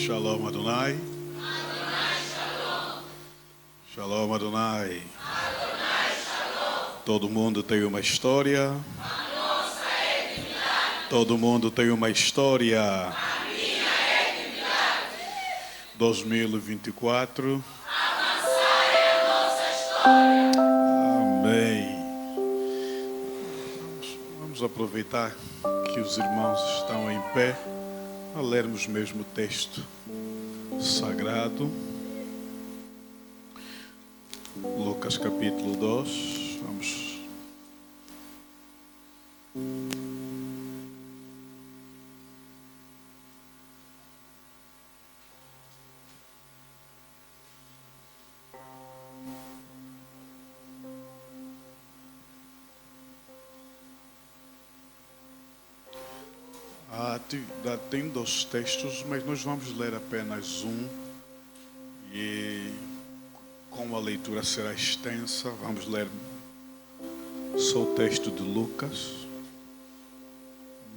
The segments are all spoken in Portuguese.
Shalom Adonai. Adonai Shalom. Shalom Adonai. Adonai Shalom. Todo mundo tem uma história. A nossa é de milagre. Todo mundo tem uma história. A minha é de milagre. 2024. Avançar é a nossa história. Amém. Vamos aproveitar que os irmãos estão em pé a lermos mesmo o texto sagrado. Lucas capítulo 2. Vamos. Tem 2 textos, mas nós vamos ler apenas um. E como a leitura será extensa, vamos ler só o texto de Lucas.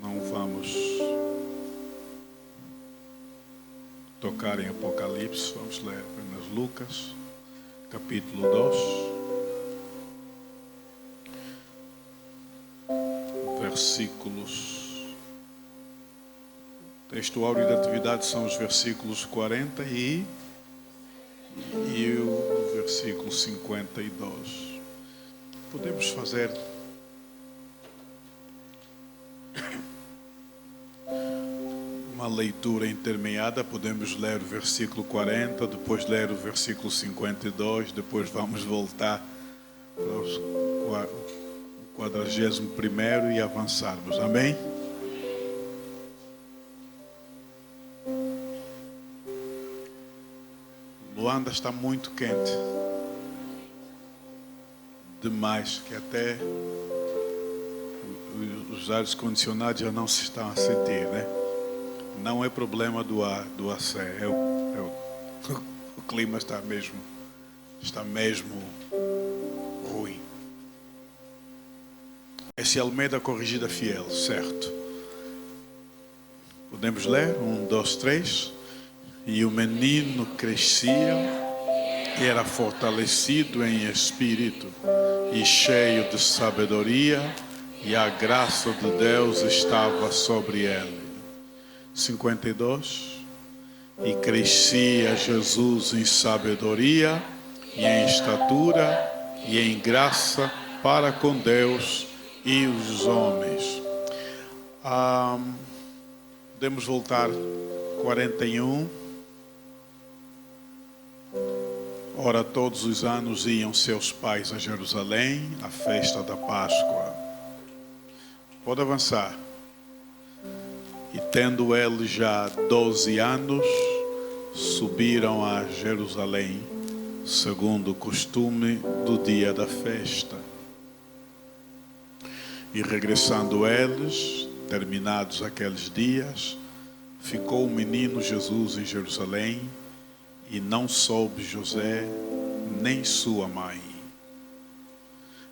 Não vamos tocar em Apocalipse, vamos ler apenas Lucas, capítulo 2, versículos. O texto áureo da atividade são os versículos 40 e o versículo 52. Podemos fazer uma leitura intermeada. Podemos ler o versículo 40, depois ler o versículo 52, depois vamos voltar para o 41º e avançarmos. Amém? Luanda está muito quente, demais, que até os ares condicionados já não se estão a sentir, né? Não é problema do AC, o clima está mesmo ruim. Esse Almeida Corrigida Fiel, certo? Podemos ler? 1, 2, 3. E o menino crescia e era fortalecido em espírito e cheio de sabedoria, e a graça de Deus estava sobre ele. 52. E crescia Jesus em sabedoria e em estatura e em graça para com Deus e os homens. Podemos voltar 41. Ora, todos os anos iam seus pais a Jerusalém, à festa da Páscoa. Pode avançar. E tendo eles já 12 anos, subiram a Jerusalém, segundo o costume do dia da festa. E regressando eles, terminados aqueles dias, ficou o menino Jesus em Jerusalém, e não soube José, nem sua mãe.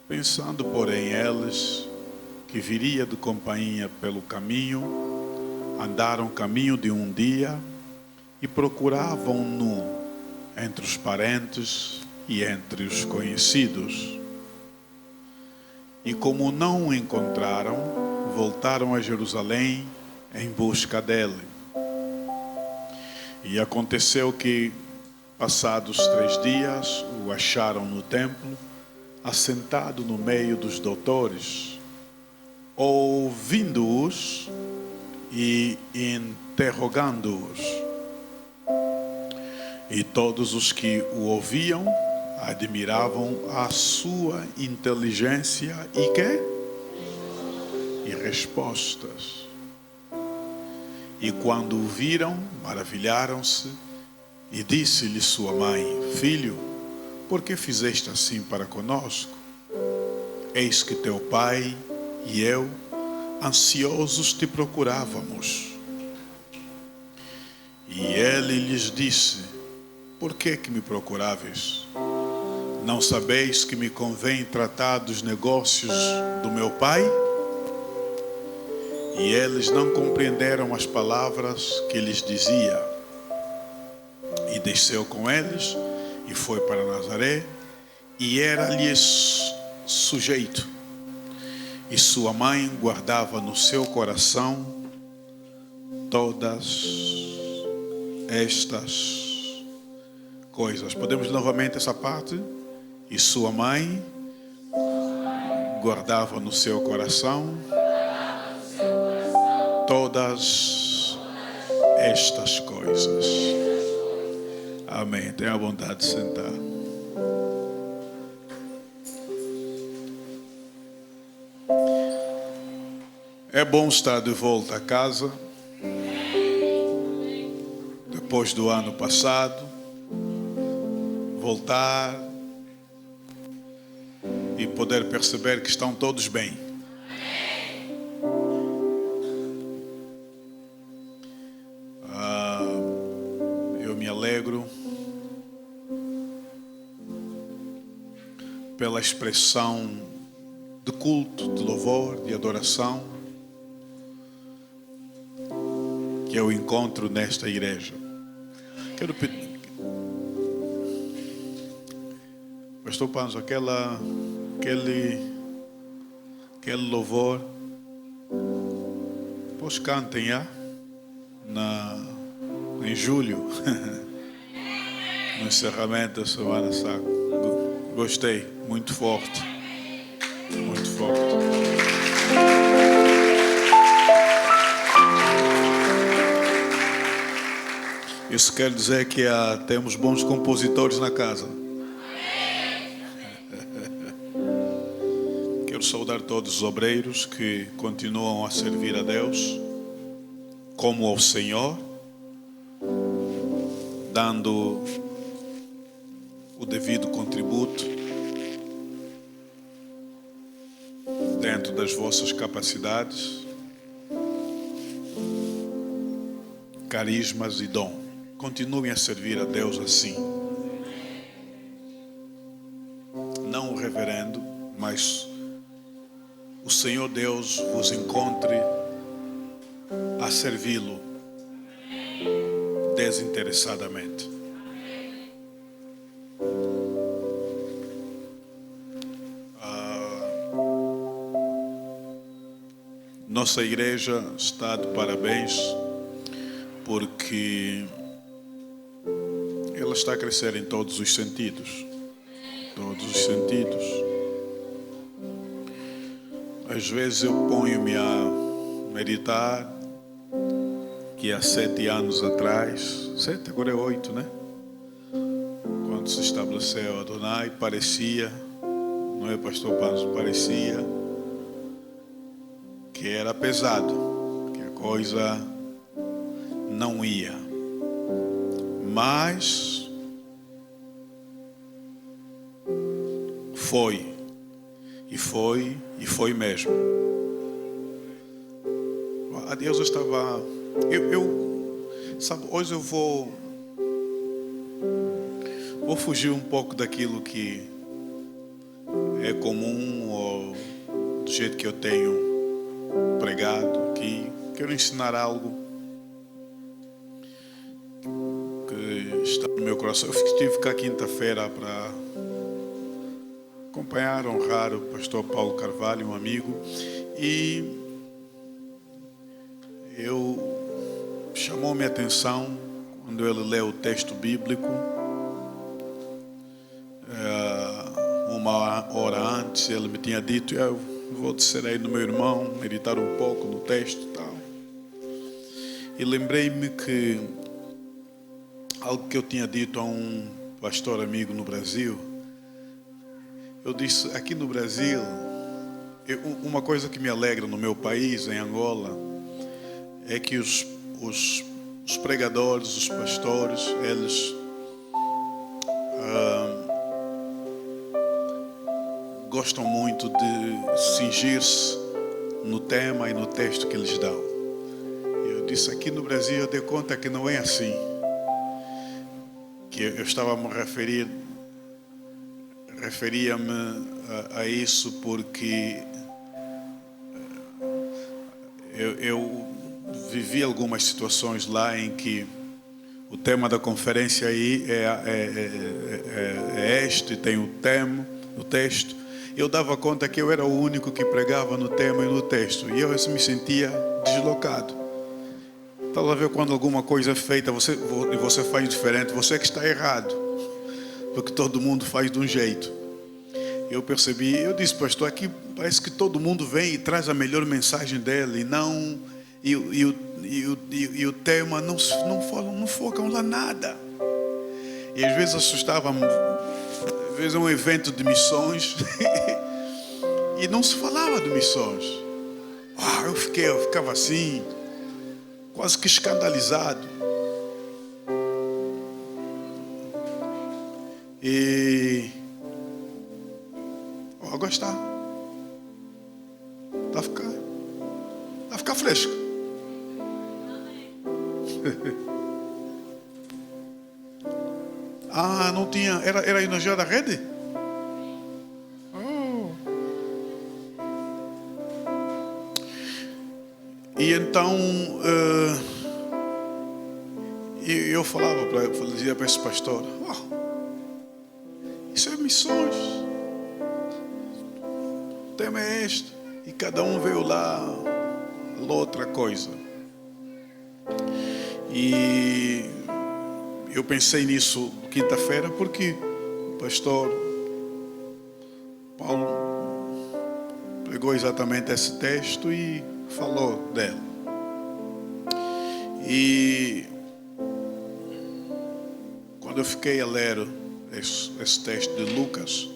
Pensando, porém, eles que viria de companhia pelo caminho, andaram caminho de um dia e procuravam-no entre os parentes e entre os conhecidos. E como não o encontraram, voltaram a Jerusalém em busca dele. E aconteceu que, passados 3 dias, o acharam no templo, assentado no meio dos doutores, ouvindo-os e interrogando-os. E todos os que o ouviam admiravam a sua inteligência e respostas. E quando o viram, maravilharam-se. E disse-lhe sua mãe: Filho, por que fizeste assim para conosco? Eis que teu pai e eu, ansiosos, te procurávamos. E ele lhes disse: Por que me procuráveis? Não sabeis que me convém tratar dos negócios do meu pai? E eles não compreenderam as palavras que lhes dizia. desceu com eles e foi para Nazaré, e era-lhes sujeito. E sua mãe guardava no seu coração todas estas coisas. Podemos ler novamente essa parte? E sua mãe guardava no seu coração todas estas coisas. Amém. Tenha a vontade de sentar. É bom estar de volta a casa depois do ano passado, voltar e poder perceber que estão todos bem. Eu me alegro pela expressão de culto, de louvor, de adoração que eu encontro nesta igreja. Quero pedir, Pastor Panzo, aquele louvor, pois cantem em julho, no encerramento da Semana Santa. Gostei, muito forte, muito forte. Isso quer dizer que temos bons compositores na casa. Quero saudar todos os obreiros que continuam a servir a Deus como ao Senhor, dando o devido contributo dentro das vossas capacidades, carismas e dom. Continuem a servir a Deus assim. Não o reverendo, mas o Senhor Deus vos encontre a servi-lo desinteressadamente. Nossa igreja está de parabéns porque ela está a crescer em todos os sentidos. Todos os sentidos. Às vezes eu ponho-me a meditar que há 7 anos atrás, 7, agora é 8, né? Quando se estabeleceu Adonai, parecia, não é, Pastor Panzo? Parecia que era pesado, que a coisa não ia. Mas foi, e foi mesmo. A Deus estava... Sabe, hoje eu vou fugir um pouco daquilo que é comum ou do jeito que eu tenho pregado aqui. Quero ensinar algo que está no meu coração. Eu estive cá quinta-feira para acompanhar, honrar o pastor Paulo Carvalho, um amigo, e chamou minha atenção quando ele leu o texto bíblico. Uma hora antes ele me tinha dito: eu vou descer aí no meu irmão, meditar um pouco no texto e tal. E lembrei-me que algo que eu tinha dito a um pastor amigo no Brasil. Eu disse: aqui no Brasil, uma coisa que me alegra no meu país, em Angola, é que os pregadores, os pastores, eles gostam muito de cingir-se no tema e no texto que eles dão. Eu disse: aqui no Brasil eu dei conta que não é assim. Que eu estava a me referia-me a isso porque eu vivi algumas situações lá em que O tema da conferência aí é este, tem o tema, o texto. Eu dava conta que eu era o único que pregava no tema e no texto. E eu me sentia deslocado. Estava a ver quando alguma coisa é feita e você faz diferente, você que está errado. Porque todo mundo faz de um jeito. Eu percebi, eu disse, pastor, aqui parece que todo mundo vem e traz a melhor mensagem dele. E o tema não focam lá nada. E às vezes assustava-me. Às vezes é um evento de missões e não se falava de missões. Eu ficava assim, quase que escandalizado. E agora está a ficar fresco. Não tinha. Era a energia da rede? E então eu dizia para esse pastor: isso é missões. O tema é este. E cada um veio lá outra coisa. E eu pensei nisso quinta-feira porque o pastor Paulo pegou exatamente esse texto e falou dele. E quando eu fiquei a ler esse texto de Lucas,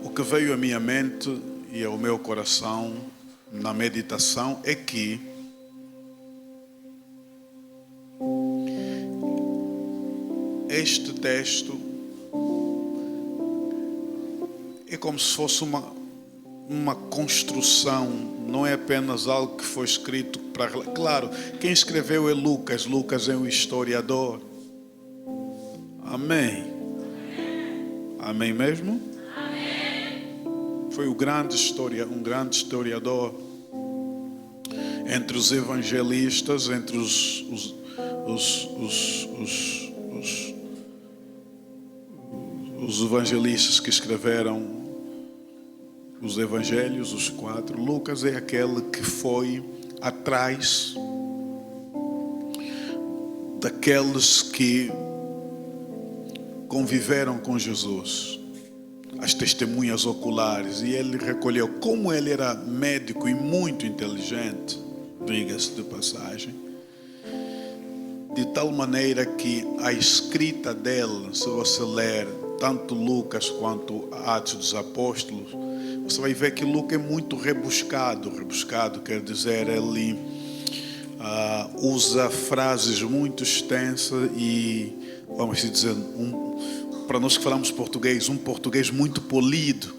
o que veio à minha mente e ao meu coração na meditação é que este texto é como se fosse uma construção, não é apenas algo que foi escrito para... Claro, quem escreveu é Lucas. Lucas é um historiador. Amém. Amém mesmo? Foi um grande historiador entre os evangelistas, entre os evangelistas que escreveram os evangelhos, os 4. Lucas é aquele que foi atrás daqueles que conviveram com Jesus, as testemunhas oculares, e ele recolheu. Como ele era médico e muito inteligente, diga-se de passagem, de tal maneira que a escrita dele, se você ler tanto Lucas quanto Atos dos Apóstolos, você vai ver que Lucas é muito rebuscado. Rebuscado quer dizer, ele usa frases muito extensas e, vamos dizer, para nós que falamos português, um português muito polido.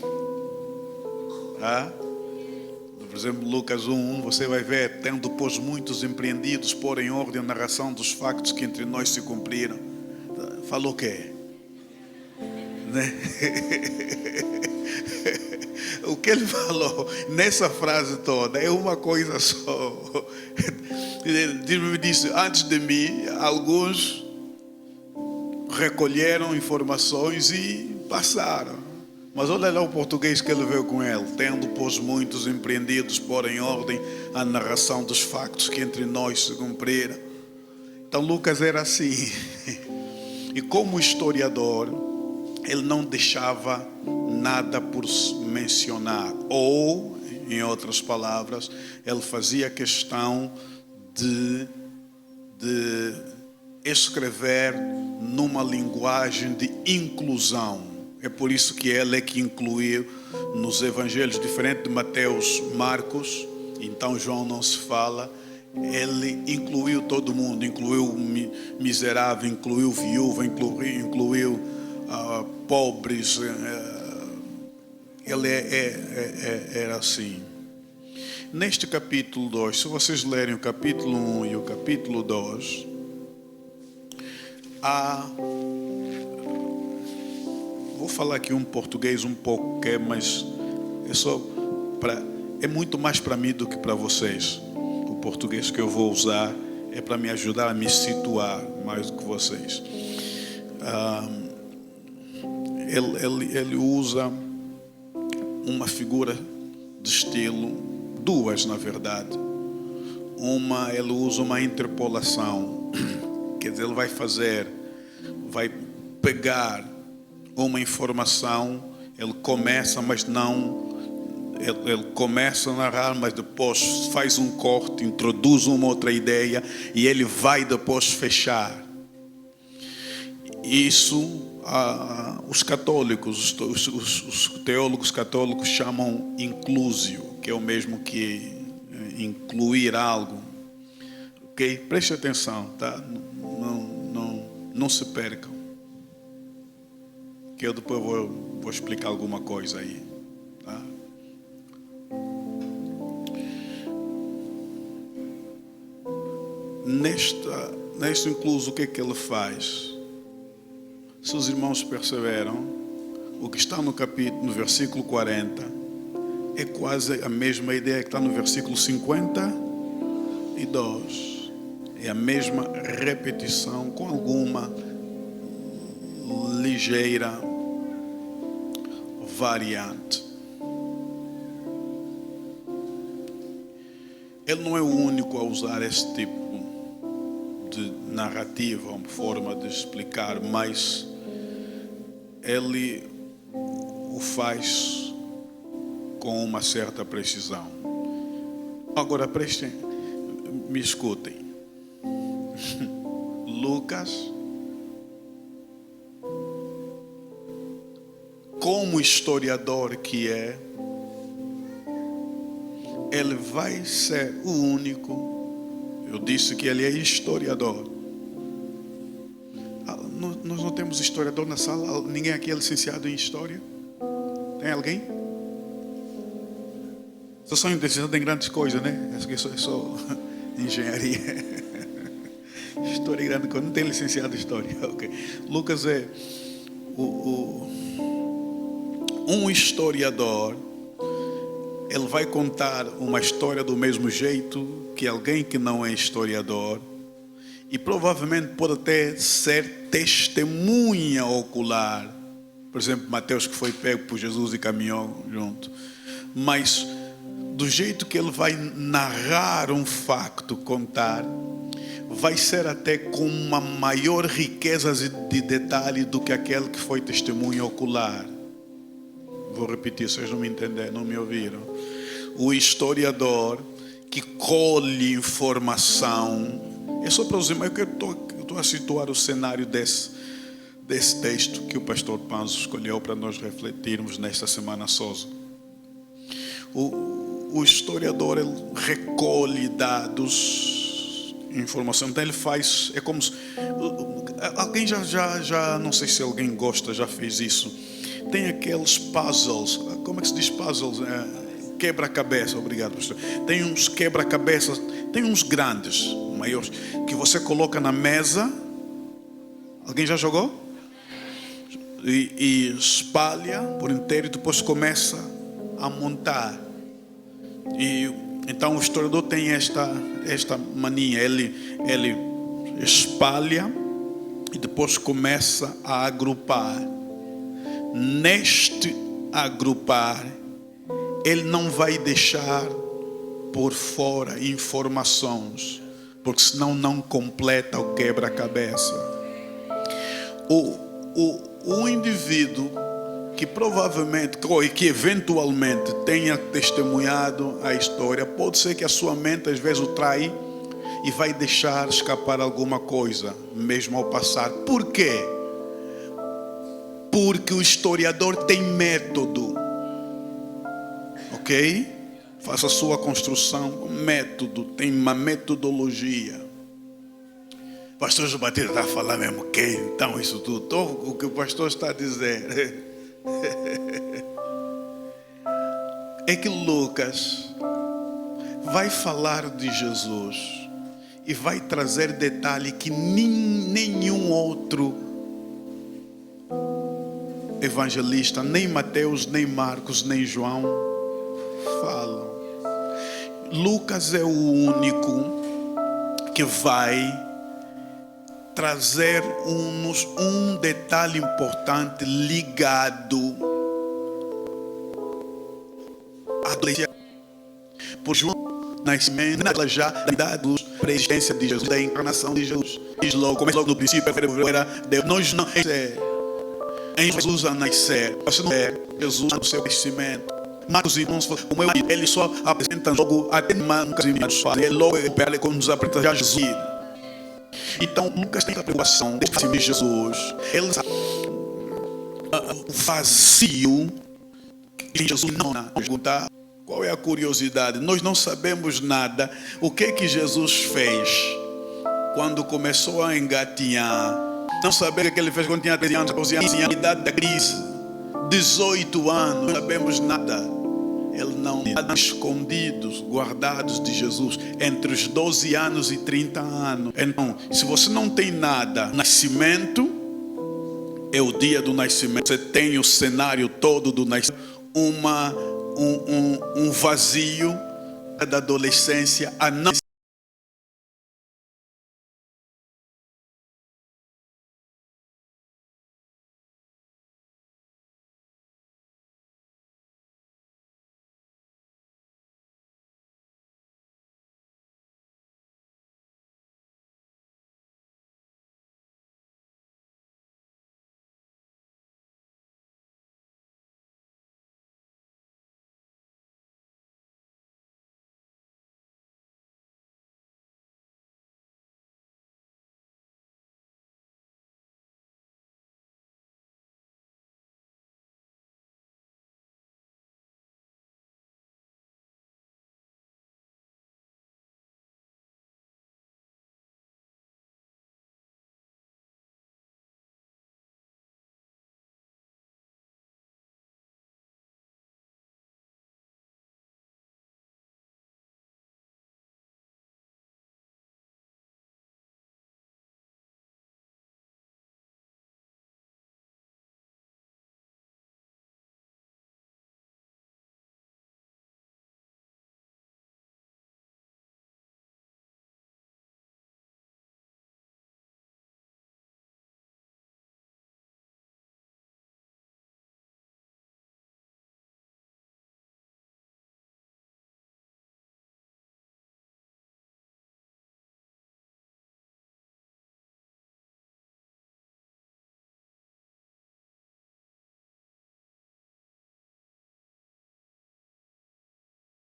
Por exemplo, Lucas 1:1, você vai ver: tendo pois muitos empreendidos pôr em ordem a narração dos factos que entre nós se cumpriram. Falou o quê? Né? O que ele falou nessa frase toda é uma coisa só. Ele disse: antes de mim, alguns recolheram informações e passaram. Mas olha lá o português que ele veio com ele: tendo pois muitos empreendidos pôr em ordem a narração dos factos que entre nós se cumpriram. Então Lucas era assim. E como historiador, ele não deixava nada por mencionar. Ou, em outras palavras, ele fazia questão de escrever numa linguagem de inclusão. É por isso que ele é que incluiu nos evangelhos, diferente de Mateus, Marcos, então João não se fala. Ele incluiu todo mundo, incluiu o miserável, incluiu viúva, incluiu pobres. Ele era assim. Neste capítulo 2, se vocês lerem o capítulo 1 e o capítulo 2, vou falar aqui um português um pouco, mas é muito mais para mim do que para vocês. O português que eu vou usar é para me ajudar a me situar mais do que vocês. Ele usa uma figura de estilo, duas na verdade. Ele usa uma interpolação, quer dizer, ele vai pegar uma informação, ele começa, mas não, ele começa a narrar, mas depois faz um corte, introduz uma outra ideia e ele vai depois fechar. Isso os católicos, os teólogos católicos chamam inclusio, que é o mesmo que incluir algo. Ok? Preste atenção, tá? Não se percam, que eu depois vou explicar alguma coisa aí, tá? Neste incluso, o que é que ele faz? Se os irmãos perceberam, o que está no versículo 40 é quase a mesma ideia que está no versículo 52. É a mesma repetição com alguma ligeira variante. Ele não é o único a usar esse tipo de narrativa, uma forma de explicar, mas ele o faz com uma certa precisão. Agora me escutem. Lucas, como historiador que é, ele vai ser o único. Eu disse que ele é historiador. Nós não temos historiador na sala. Ninguém aqui é licenciado em história? Tem alguém? Só são licenciados em grandes coisas, né? Acho que é só engenharia. História é grande coisa. Não tem licenciado em história. Okay. Lucas é um historiador. Ele vai contar uma história do mesmo jeito que alguém que não é historiador, e provavelmente pode até ser testemunha ocular. Por exemplo, Mateus, que foi pego por Jesus e caminhou junto. Mas do jeito que ele vai narrar um facto, contar, vai ser até com uma maior riqueza de detalhe do que aquele que foi testemunha ocular. Vou repetir, vocês não me entenderam, não me ouviram. O historiador que colhe informação, é só para os irmãos que eu estou a situar o cenário desse texto que o pastor Panzo escolheu para nós refletirmos nesta semana Sousa. O historiador, ele recolhe dados, informação, então ele faz, é como se, alguém já não sei se alguém gosta, já fez isso. Tem aqueles puzzles, como é que se diz puzzles? Quebra-cabeça, obrigado, pastor. Tem uns quebra-cabeças, tem uns grandes, maiores, que você coloca na mesa. Alguém já jogou? E espalha por inteiro e depois começa a montar. E então o historiador tem esta mania, ele espalha e depois começa a agrupar. Neste agrupar, ele não vai deixar por fora informações, porque senão não completa o quebra-cabeça. O indivíduo que provavelmente, ou que eventualmente tenha testemunhado a história, pode ser que a sua mente às vezes o trai e vai deixar escapar alguma coisa, mesmo ao passar. Por quê? Porque o historiador tem método. Ok? Faça a sua construção com método, tem uma metodologia. O pastor João Batista está a falar mesmo que então isso tudo, o que o pastor está a dizer é que Lucas vai falar de Jesus e vai trazer detalhe que nenhum outro evangelista, nem Mateus, nem Marcos, nem João falam. Lucas é o único que vai trazer um detalhe importante ligado à adolescência. Por João, nascimento, ela já da preexistência de Jesus, da encarnação de Jesus. Diz logo, começa logo no princípio, era Deus. Nós não em Jesus a nascer. Você não é Jesus no seu crescimento. Marcos e irmãos, como eu disse, ele só apresenta logo até um casamento. Ele logo quando nos apresenta já Jesus. Então, Lucas tem a preocupação de Jesus. Ele sabe o vazio que Jesus não perguntar. Qual é a curiosidade? Nós não sabemos nada. O que Jesus fez quando começou a engatinhar? Não sabemos o que ele fez quando tinha 13 anos, 14 anos, a idade da crise, 18 anos, não sabemos nada. Ele não está escondidos, guardados de Jesus, entre os 12 anos e 30 anos. Então, se você não tem nada, nascimento, é o dia do nascimento. Você tem o cenário todo do nascimento, um vazio da adolescência, a não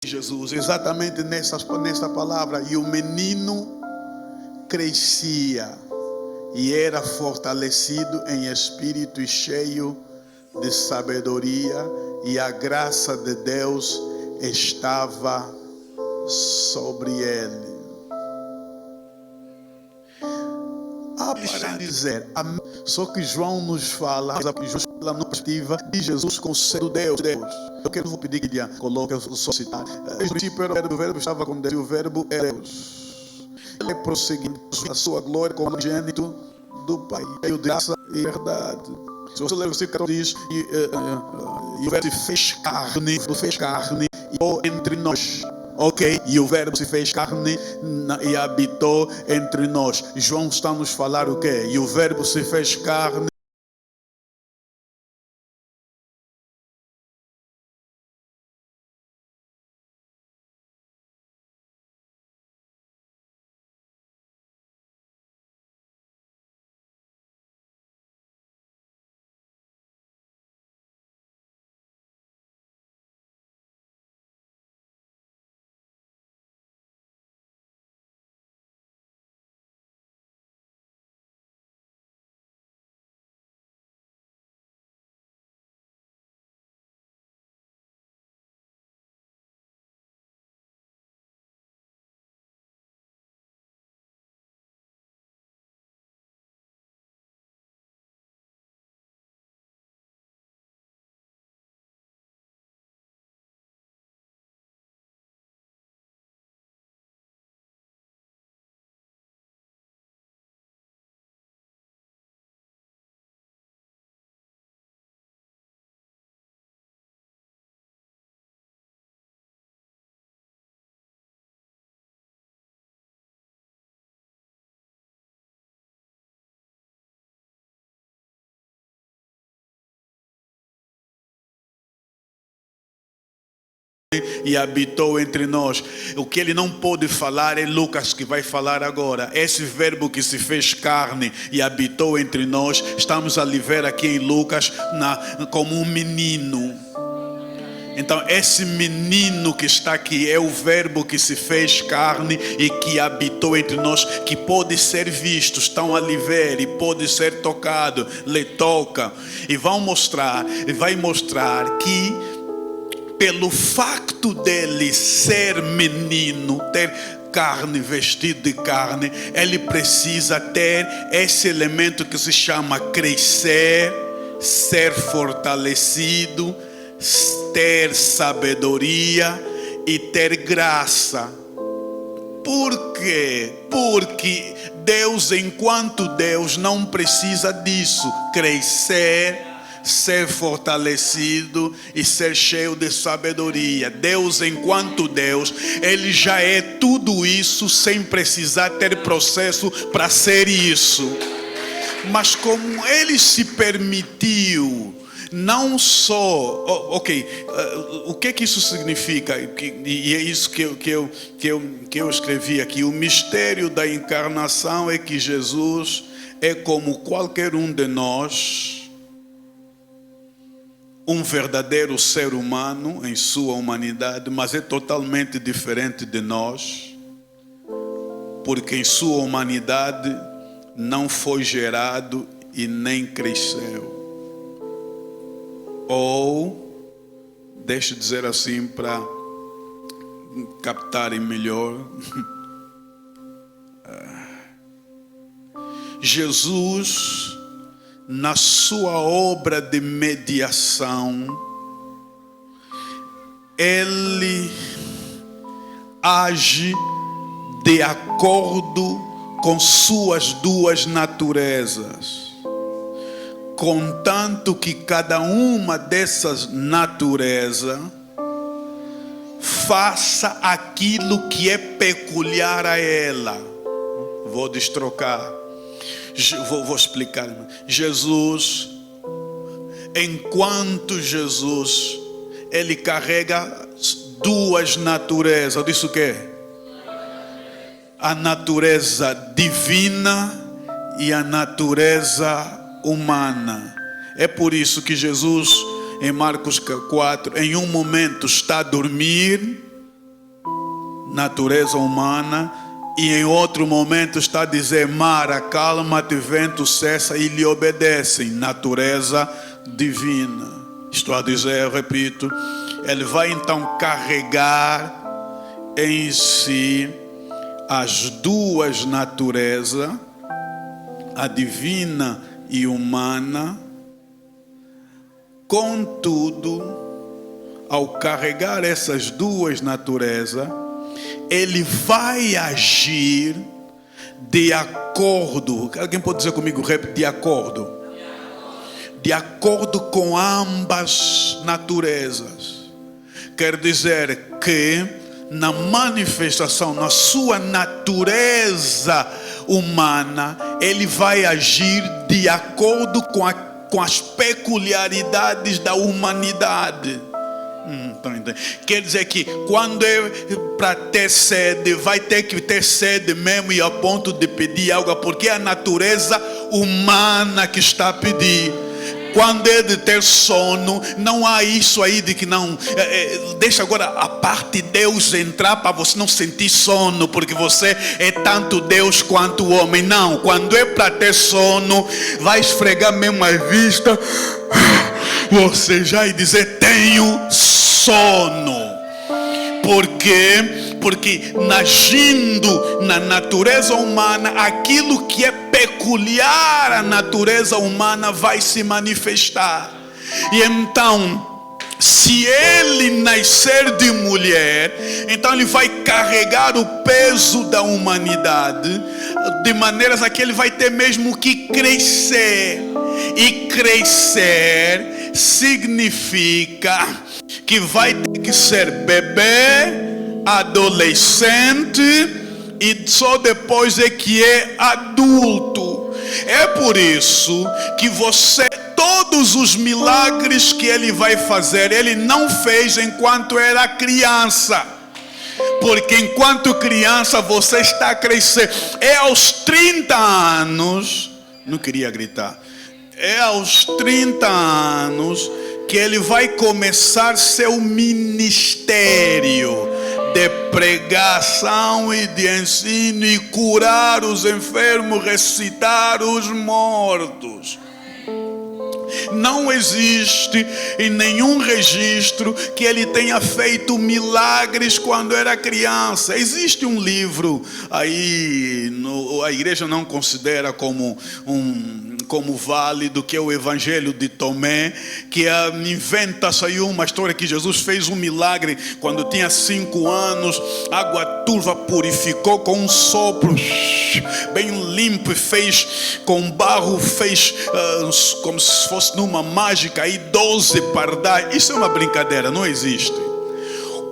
Jesus, exatamente nessa palavra. E o menino crescia e era fortalecido em espírito e cheio de sabedoria, e a graça de Deus estava sobre ele. Para dizer, só que João nos fala na perspectiva de Jesus com o ser de Deus. Eu quero vou pedir que Diana coloque, eu só citar. No princípio era o verbo, estava com Deus, e o verbo é Deus. Ele prosseguindo a sua glória como unigênito do Pai, meio de graça e verdade. Se você ler o versículo 14, diz, e o verbo se fez carne e entre nós. Ok, e o verbo se fez carne e habitou entre nós. João está nos falar o quê? E o verbo se fez carne. e habitou entre nós. O que ele não pôde falar é Lucas que vai falar agora. Esse verbo que se fez carne e habitou entre nós, estamos a ver aqui em Lucas como um menino. Então esse menino que está aqui é o verbo que se fez carne e que habitou entre nós, que pode ser visto, estão a ver, e pode ser tocado, lhe toca. E vai mostrar que pelo facto dele ser menino, ter carne, vestido de carne, ele precisa ter esse elemento que se chama crescer, ser fortalecido, ter sabedoria e ter graça. Por quê? Porque Deus, enquanto Deus, não precisa disso. Crescer, ser fortalecido e ser cheio de sabedoria. Deus, enquanto Deus, Ele já é tudo isso sem precisar ter processo para ser isso. Mas como Ele se permitiu, não só, o que isso significa? E é isso que eu escrevi aqui. O mistério da encarnação é que Jesus é como qualquer um de nós, um verdadeiro ser humano em sua humanidade, mas é totalmente diferente de nós, porque em sua humanidade não foi gerado e nem cresceu. Ou, deixa eu dizer assim para captarem melhor, Jesus, na sua obra de mediação, Ele age de acordo com suas duas naturezas, contanto que cada uma dessas naturezas faça aquilo que é peculiar a ela. Vou destrocar. Vou explicar. Jesus, enquanto Jesus, Ele carrega duas naturezas. Diz o quê? A natureza divina e a natureza humana. É por isso que Jesus, em Marcos 4, em um momento está a dormir, natureza humana, e em outro momento está a dizer: mar, acalma-te, vento cessa, e lhe obedecem, natureza divina. Estou a dizer, eu repito, Ele vai então carregar em si as duas naturezas, a divina e humana. Contudo, ao carregar essas duas naturezas, Ele vai agir de acordo. Alguém pode dizer comigo, de acordo? De acordo com ambas naturezas. Quer dizer que na manifestação, na sua natureza humana, Ele vai agir de acordo com as peculiaridades da humanidade. Quer dizer que quando é para ter sede, vai ter que ter sede mesmo, e a ponto de pedir água, porque é a natureza humana que está a pedir. Quando é de ter sono, não há isso aí de que não, deixa agora a parte de Deus entrar para você não sentir sono, porque você é tanto Deus quanto o homem. Não, quando é para ter sono, vai esfregar mesmo a vista, você já vai dizer: tenho sono. Por quê? Porque agindo na natureza humana, aquilo que é peculiar à natureza humana vai se manifestar. E então, se Ele nascer de mulher, então Ele vai carregar o peso da humanidade, de maneiras a que Ele vai ter mesmo que crescer. E crescer significa que vai ter que ser bebê, adolescente, e só depois é que é adulto. É por isso que você todos os milagres que ele vai fazer, ele não fez enquanto era criança. Porque enquanto criança você está a crescer. É aos 30 anos, não queria gritar, é aos 30 anos que ele vai começar seu ministério de pregação e de ensino e curar os enfermos, ressuscitar os mortos. Não existe em nenhum registro que ele tenha feito milagres quando era criança. Existe um livro aí, a igreja não considera como válido, que é o Evangelho de Tomé, que inventa-se aí uma história que Jesus fez um milagre quando tinha 5 anos, água turva purificou com um sopro bem limpo, e fez com barro, fez como se fosse numa mágica aí 12 pardais. Isso é uma brincadeira, não existe.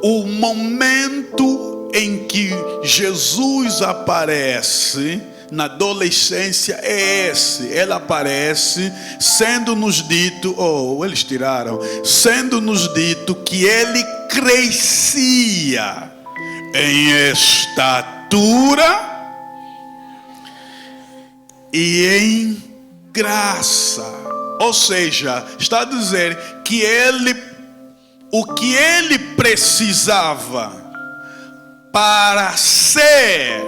O momento em que Jesus aparece na adolescência é esse. Ele aparece sendo-nos dito, eles tiraram, sendo-nos dito que ele crescia em estatura e em graça. Ou seja, está a dizer que o que ele precisava para ser,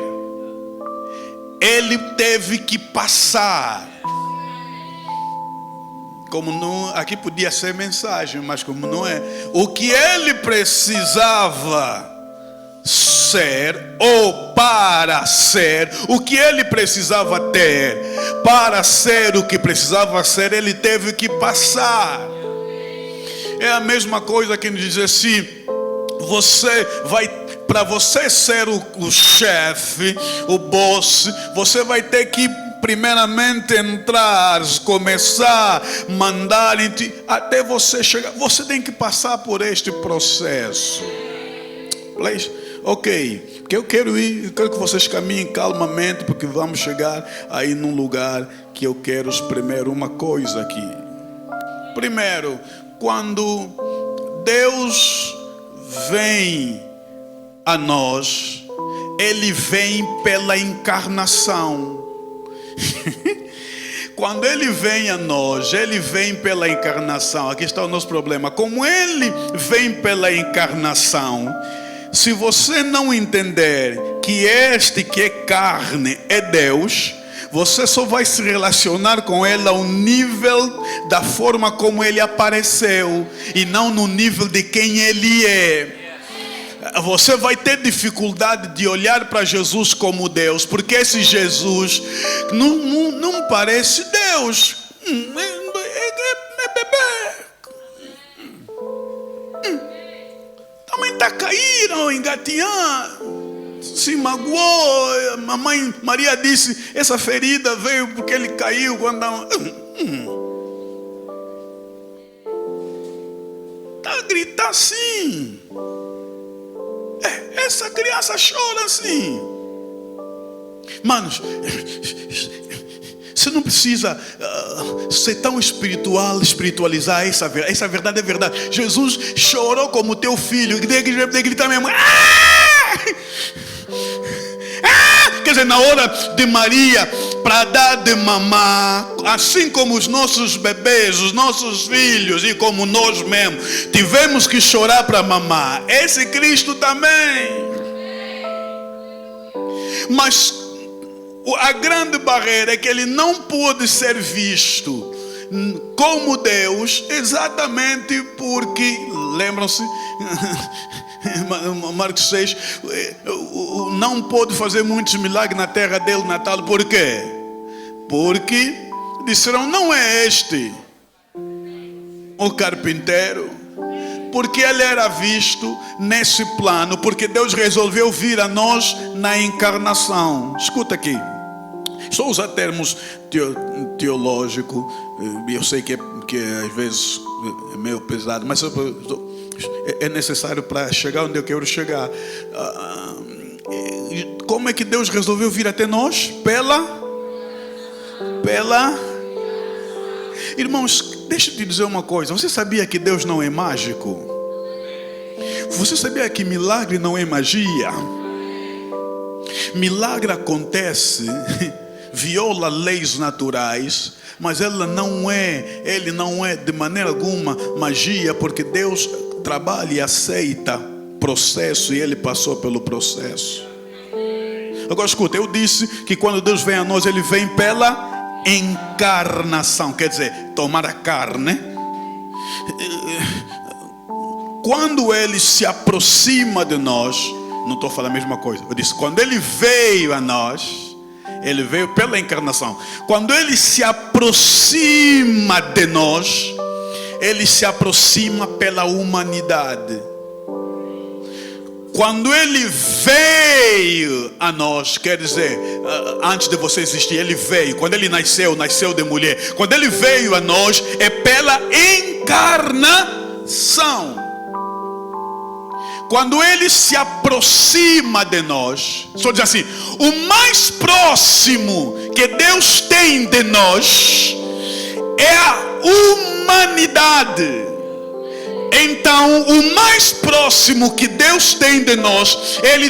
ele teve que passar. Como não, aqui podia ser mensagem, mas como não é, o que ele precisava ser, ou para ser, o que ele precisava ter, para ser o que precisava ser, ele teve que passar. É a mesma coisa que nos diz assim: para você ser o chefe, o boss, você vai ter que primeiramente entrar, começar, mandar, até você chegar. Você tem que passar por este processo. Ok, que eu quero que vocês caminhem calmamente, porque vamos chegar aí num lugar que eu quero primeiro uma coisa aqui. Primeiro, quando Deus vem a nós, ele vem pela encarnação. Quando ele vem a nós, ele vem pela encarnação. Aqui está o nosso problema. Como ele vem pela encarnação, se você não entender que este que é carne é Deus, você só vai se relacionar com ele ao nível da forma como ele apareceu, e não no nível de quem ele é. Você vai ter dificuldade de olhar para Jesus como Deus, porque esse Jesus não parece Deus. É bebê. Também está caído, engatinhando, se magoou. A mãe Maria disse: essa ferida veio porque ele caiu quando está a gritar assim. Essa criança chora assim. Manos, você não precisa ser tão espiritualizar essa verdade é verdade. Jesus chorou como teu filho, de gritar mesmo. Quer dizer, na hora de Maria, para dar de mamar, assim como os nossos bebês, os nossos filhos, e como nós mesmos tivemos que chorar para mamar, esse Cristo também. Mas a grande barreira é que ele não pôde ser visto como Deus, exatamente porque, lembram-se, Marcos 6, não pôde fazer muitos milagres na terra dele natal. Por quê? Porque disseram: não é este o carpinteiro. Porque ele era visto nesse plano, porque Deus resolveu vir a nós na encarnação. Escuta aqui, só usar termos teológicos. Eu sei que às vezes é meio pesado, mas é necessário para chegar onde eu quero chegar. Como é que Deus resolveu vir até nós? Irmãos, deixa eu te dizer uma coisa. Você sabia que Deus não é mágico? Você sabia que milagre não é magia? Milagre acontece, viola leis naturais, mas ele não é de maneira alguma magia, porque Deus trabalha e aceita processo e ele passou pelo processo. Agora escuta, eu disse que quando Deus vem a nós, ele vem pela encarnação, quer dizer, tomar a carne. Quando ele se aproxima de nós, não estou falando a mesma coisa, eu disse, quando ele veio a nós, ele veio pela encarnação. Quando ele se aproxima de nós, ele se aproxima pela humanidade. Quando ele veio a nós, quer dizer, antes de você existir, ele veio. Quando ele nasceu de mulher. Quando ele veio a nós, é pela encarnação. Quando ele se aproxima de nós, só diz assim, o mais próximo que Deus tem de nós é a humanidade. Então, o mais próximo que Deus tem de nós, ele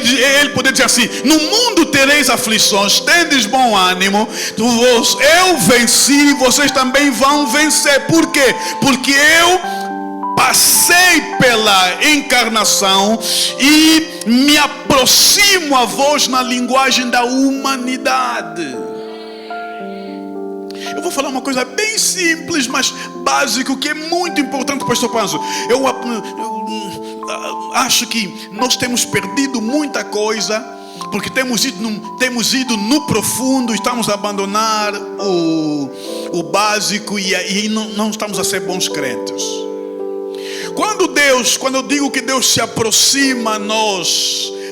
poderia dizer assim, no mundo tereis aflições, tendes bom ânimo, eu venci, vocês também vão vencer. Por quê? Porque eu passei pela encarnação e me aproximo a vós na linguagem da humanidade. Eu vou falar uma coisa bem simples, mas básico, que é muito importante, pastor Panzo. Eu acho que nós temos perdido muita coisa, porque temos ido no profundo, estamos a abandonar o básico e não estamos a ser bons crentes. Quando eu digo que Deus se aproxima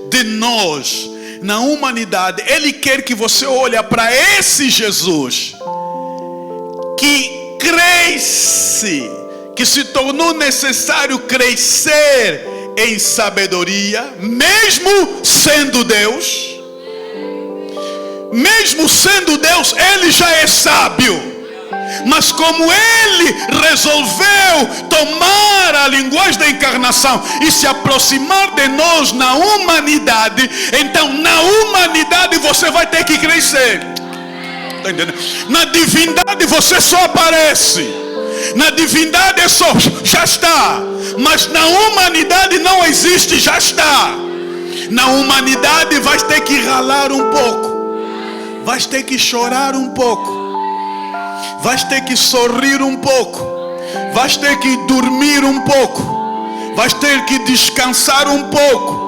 de nós, na humanidade, Ele quer que você olhe para esse Jesus que cresce, que se tornou necessário crescer em sabedoria, mesmo sendo Deus. Mesmo sendo Deus, Ele já é sábio. Mas como Ele resolveu tomar a linguagem da encarnação e se aproximar de nós na humanidade, então na humanidade você vai ter que crescer. Tá entendendo? Na divindade você só aparece. Na divindade é só, já está. Mas na humanidade não existe, já está. Na humanidade vais ter que ralar um pouco. Vais ter que chorar um pouco. Vais ter que sorrir um pouco. Vais ter que dormir um pouco. Vais ter que descansar um pouco.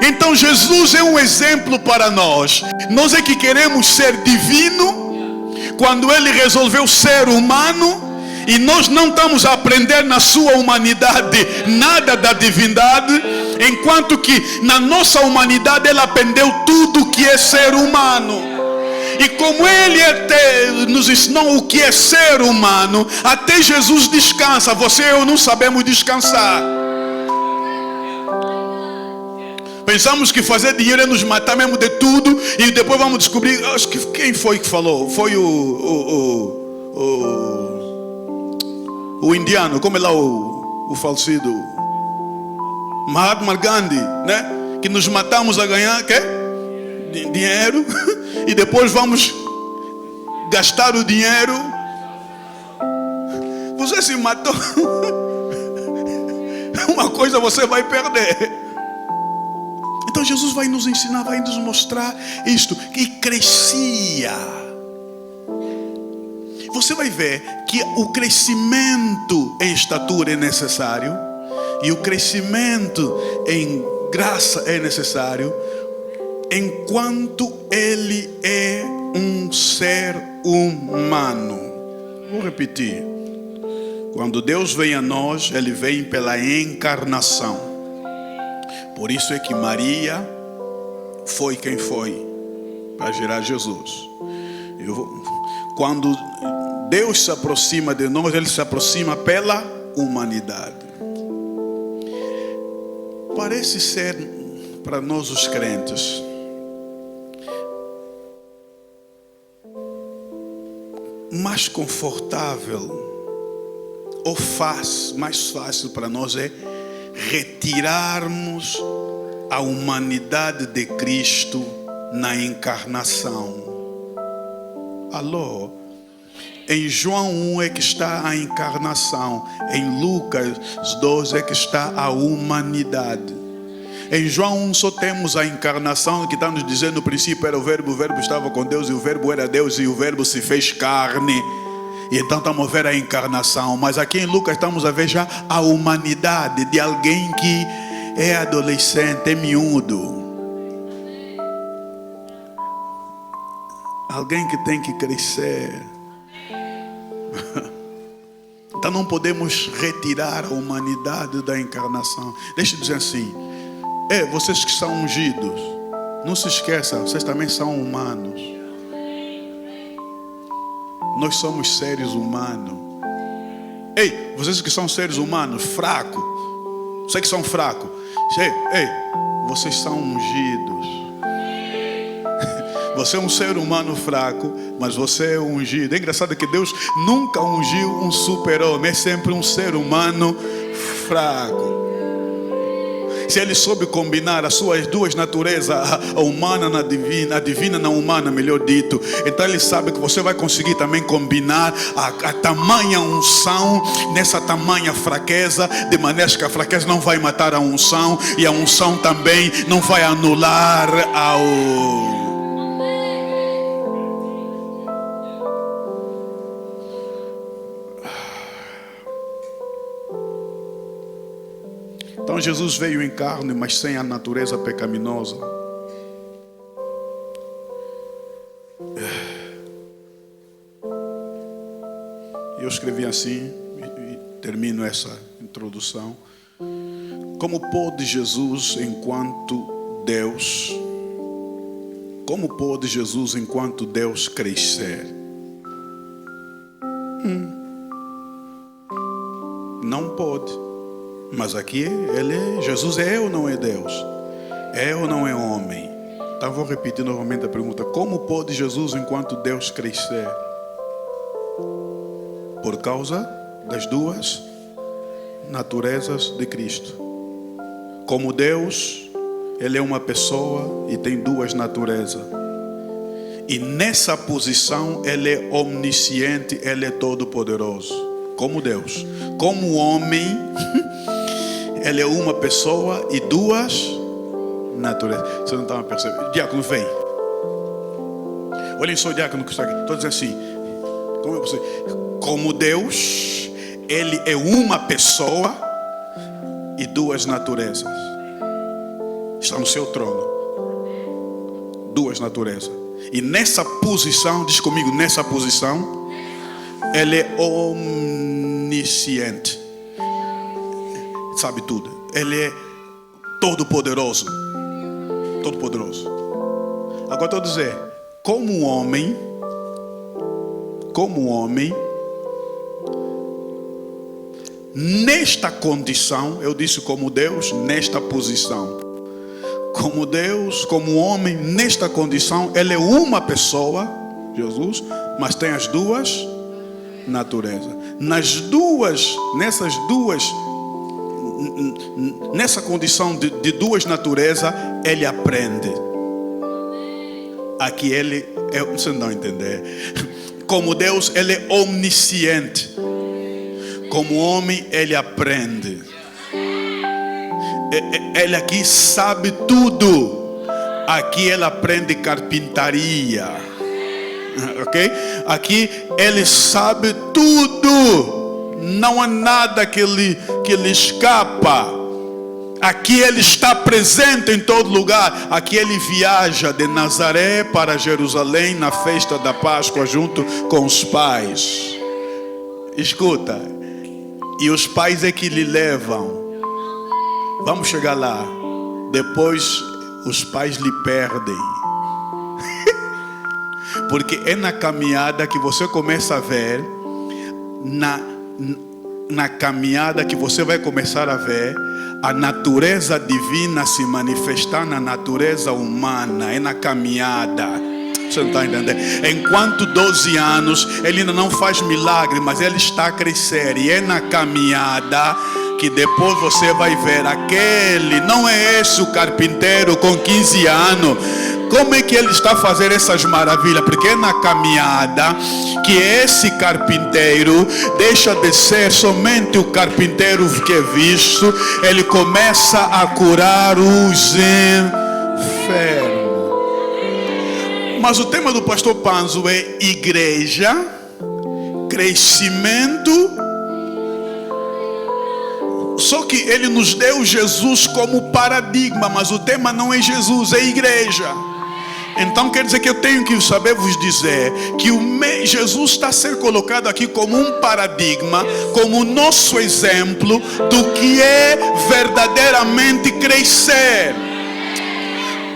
Então Jesus é um exemplo para nós. Nós é que queremos ser divino, quando Ele resolveu ser humano, e nós não estamos a aprender na sua humanidade nada da divindade, enquanto que na nossa humanidade Ele aprendeu tudo o que é ser humano. E como Ele até nos ensinou o que é ser humano, até Jesus descansa. Você e eu não sabemos descansar. Pensamos que fazer dinheiro é nos matar mesmo de tudo, e depois vamos descobrir. Acho que quem foi que falou? Foi o indiano, como é lá o falecido Mahatma Gandhi, né? Que nos matamos a ganhar dinheiro e depois vamos gastar o dinheiro. Você se matou. Uma coisa você vai perder. Então Jesus vai nos ensinar, vai nos mostrar isto, que crescia. Você vai ver que o crescimento em estatura é necessário, e o crescimento em graça é necessário, enquanto Ele é um ser humano. Vou repetir. Quando Deus vem a nós, Ele vem pela encarnação. Por isso é que Maria foi quem foi para gerar Jesus. Quando Deus se aproxima de nós, Ele se aproxima pela humanidade. Parece ser para nós os crentes mais confortável ou mais fácil para nós é retirarmos a humanidade de Cristo na encarnação. Alô? Em João 1 é que está a encarnação. Em Lucas 2 é que está a humanidade. Em João 1 só temos a encarnação, que está nos dizendo: no princípio era o verbo estava com Deus, e o verbo era Deus, e o verbo se fez carne. E então estamos a ver a encarnação. Mas aqui em Lucas estamos a ver já a humanidade de alguém que é adolescente, é miúdo. Alguém que tem que crescer. Então não podemos retirar a humanidade da encarnação. Deixa eu dizer assim: vocês que são ungidos, não se esqueçam, vocês também são humanos. Nós somos seres humanos. Ei, vocês que são seres humanos, fracos, vocês que são fracos, vocês são ungidos. Você é um ser humano fraco, mas você é ungido. É engraçado que Deus nunca ungiu um super-homem, é sempre um ser humano fraco. Se Ele soube combinar as suas duas naturezas, a humana na divina, a divina na humana, melhor dito, então Ele sabe que você vai conseguir também combinar a tamanha unção nessa tamanha fraqueza, de maneira que a fraqueza não vai matar a unção, e a unção também não vai anular ao... Então Jesus veio em carne, mas sem a natureza pecaminosa. Eu escrevi assim, e termino essa introdução: como pôde Jesus, enquanto Deus, crescer? Não pode. Mas aqui Jesus é ou não é Deus? É ou não é homem? Então vou repetir novamente a pergunta: como pode Jesus, enquanto Deus, crescer? Por causa das duas naturezas de Cristo. Como Deus, Ele é uma pessoa e tem duas naturezas. E nessa posição Ele é omnisciente, Ele é todo poderoso. Como Deus. Como homem, Ele é uma pessoa e duas naturezas. Vocês não estão a perceber? Diácono, vem. Olhem só o diácono que está aqui. Estou dizendo assim: como Deus, Ele é uma pessoa e duas naturezas. Está no seu trono. Duas naturezas. E nessa posição, diz comigo, nessa posição, Ele é omnisciente. Sabe tudo. Ele é todo poderoso. Todo poderoso. Agora estou a dizer, como homem, nesta condição, eu disse como Deus, nesta posição. Como Deus, como homem, nesta condição, Ele é uma pessoa, Jesus, mas tem as duas naturezas. Nessa condição de duas naturezas, Ele aprende. Aqui Ele é, você não entender. Como Deus, Ele é omnisciente. Como homem, Ele aprende. Ele aqui sabe tudo. Aqui Ele aprende carpintaria. Ok? Aqui Ele sabe tudo. Não há nada que lhe escapa. Aqui Ele está presente em todo lugar. Aqui Ele viaja de Nazaré para Jerusalém na festa da Páscoa junto com os pais. Escuta. E os pais é que lhe levam. Vamos chegar lá. Depois os pais lhe perdem. Porque é na caminhada que você começa a ver, na caminhada que você vai começar a ver a natureza divina se manifestar na natureza humana. É na caminhada. Você não está entendendo? Enquanto 12 anos, ele ainda não faz milagre, mas ele está a crescer. E é na caminhada que depois você vai ver aquele, não é esse o carpinteiro com 15 anos. Como é que ele está a fazer essas maravilhas? Porque é na caminhada que esse carpinteiro deixa de ser somente o carpinteiro que é visto. Ele começa a curar os enfermos. Mas o tema do pastor Panzo é igreja, crescimento. Só que ele nos deu Jesus como paradigma, mas o tema não é Jesus, é igreja. Então quer dizer que eu tenho que saber vos dizer que Jesus está a ser colocado aqui como um paradigma, como nosso exemplo do que é verdadeiramente crescer.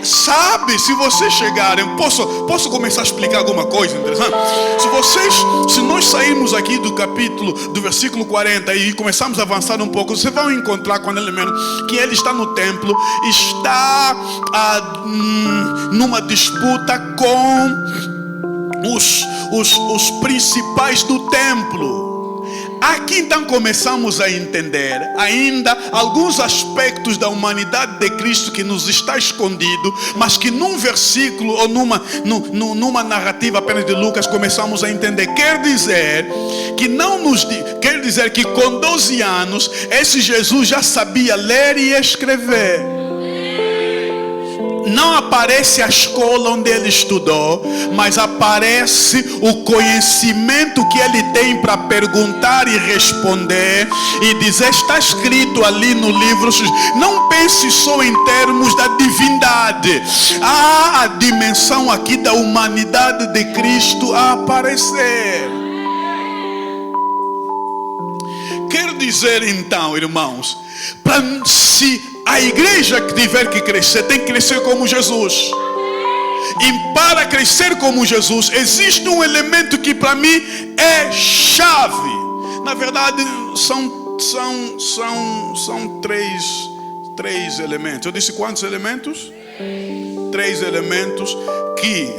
Sabe, se vocês chegarem, posso começar a explicar alguma coisa interessante? Se nós sairmos aqui do versículo 40 e começarmos a avançar um pouco, vocês vão encontrar com ele mesmo que ele está no templo, está numa disputa com os principais do templo. Aqui então começamos a entender ainda alguns aspectos da humanidade de Cristo que nos está escondido, mas que num versículo ou numa narrativa apenas de Lucas começamos a entender. Quer dizer que com 12 anos esse Jesus já sabia ler e escrever. Não aparece a escola onde ele estudou, mas aparece o conhecimento que ele tem para perguntar e responder e dizer, está escrito ali no livro. Não pense só em termos da divindade, há a dimensão aqui da humanidade de Cristo a aparecer. Quero dizer então, irmãos, se a igreja que tiver que crescer, tem que crescer como Jesus. E para crescer como Jesus, existe um elemento que para mim é chave. Na verdade, são três elementos. Eu disse quantos elementos? 3 elementos que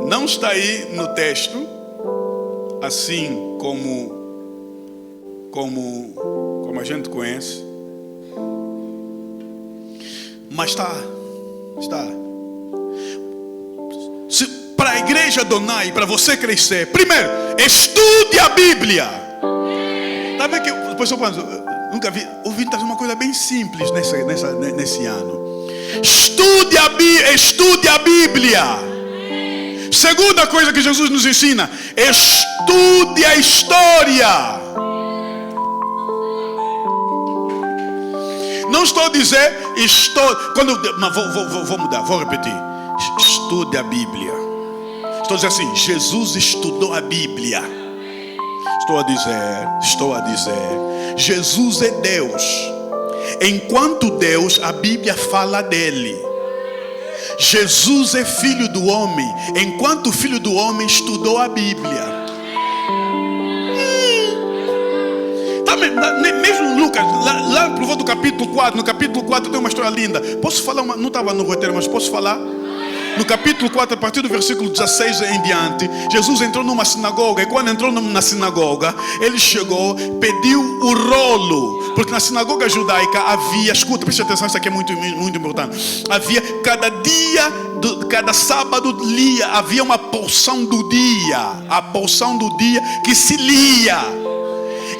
não está aí no texto, assim como a gente conhece, mas está. Para a igreja Donai, para você crescer, primeiro, estude a Bíblia. Tá vendo que o pessoal nunca ouvi uma coisa bem simples nesse ano. Estude a Bíblia. Segunda coisa que Jesus nos ensina, estude a história. Não estou a dizer, vou mudar, vou repetir. Estude a Bíblia. Estou a dizer assim, Jesus estudou a Bíblia. Estou a dizer, Jesus é Deus. Enquanto Deus, a Bíblia fala dele. Jesus é filho do homem. Enquanto filho do homem, estudou a Bíblia. Mesmo Lucas, lá por volta do capítulo 4, no capítulo 4 tem uma história linda. Posso falar, não estava no roteiro, mas posso falar? No capítulo 4, a partir do versículo 16 em diante, Jesus entrou numa sinagoga. E quando entrou na sinagoga, ele chegou, pediu o rolo. Porque na sinagoga judaica havia, escuta, preste atenção, isso aqui é muito importante. Havia cada sábado havia uma porção do dia. A porção do dia que se lia.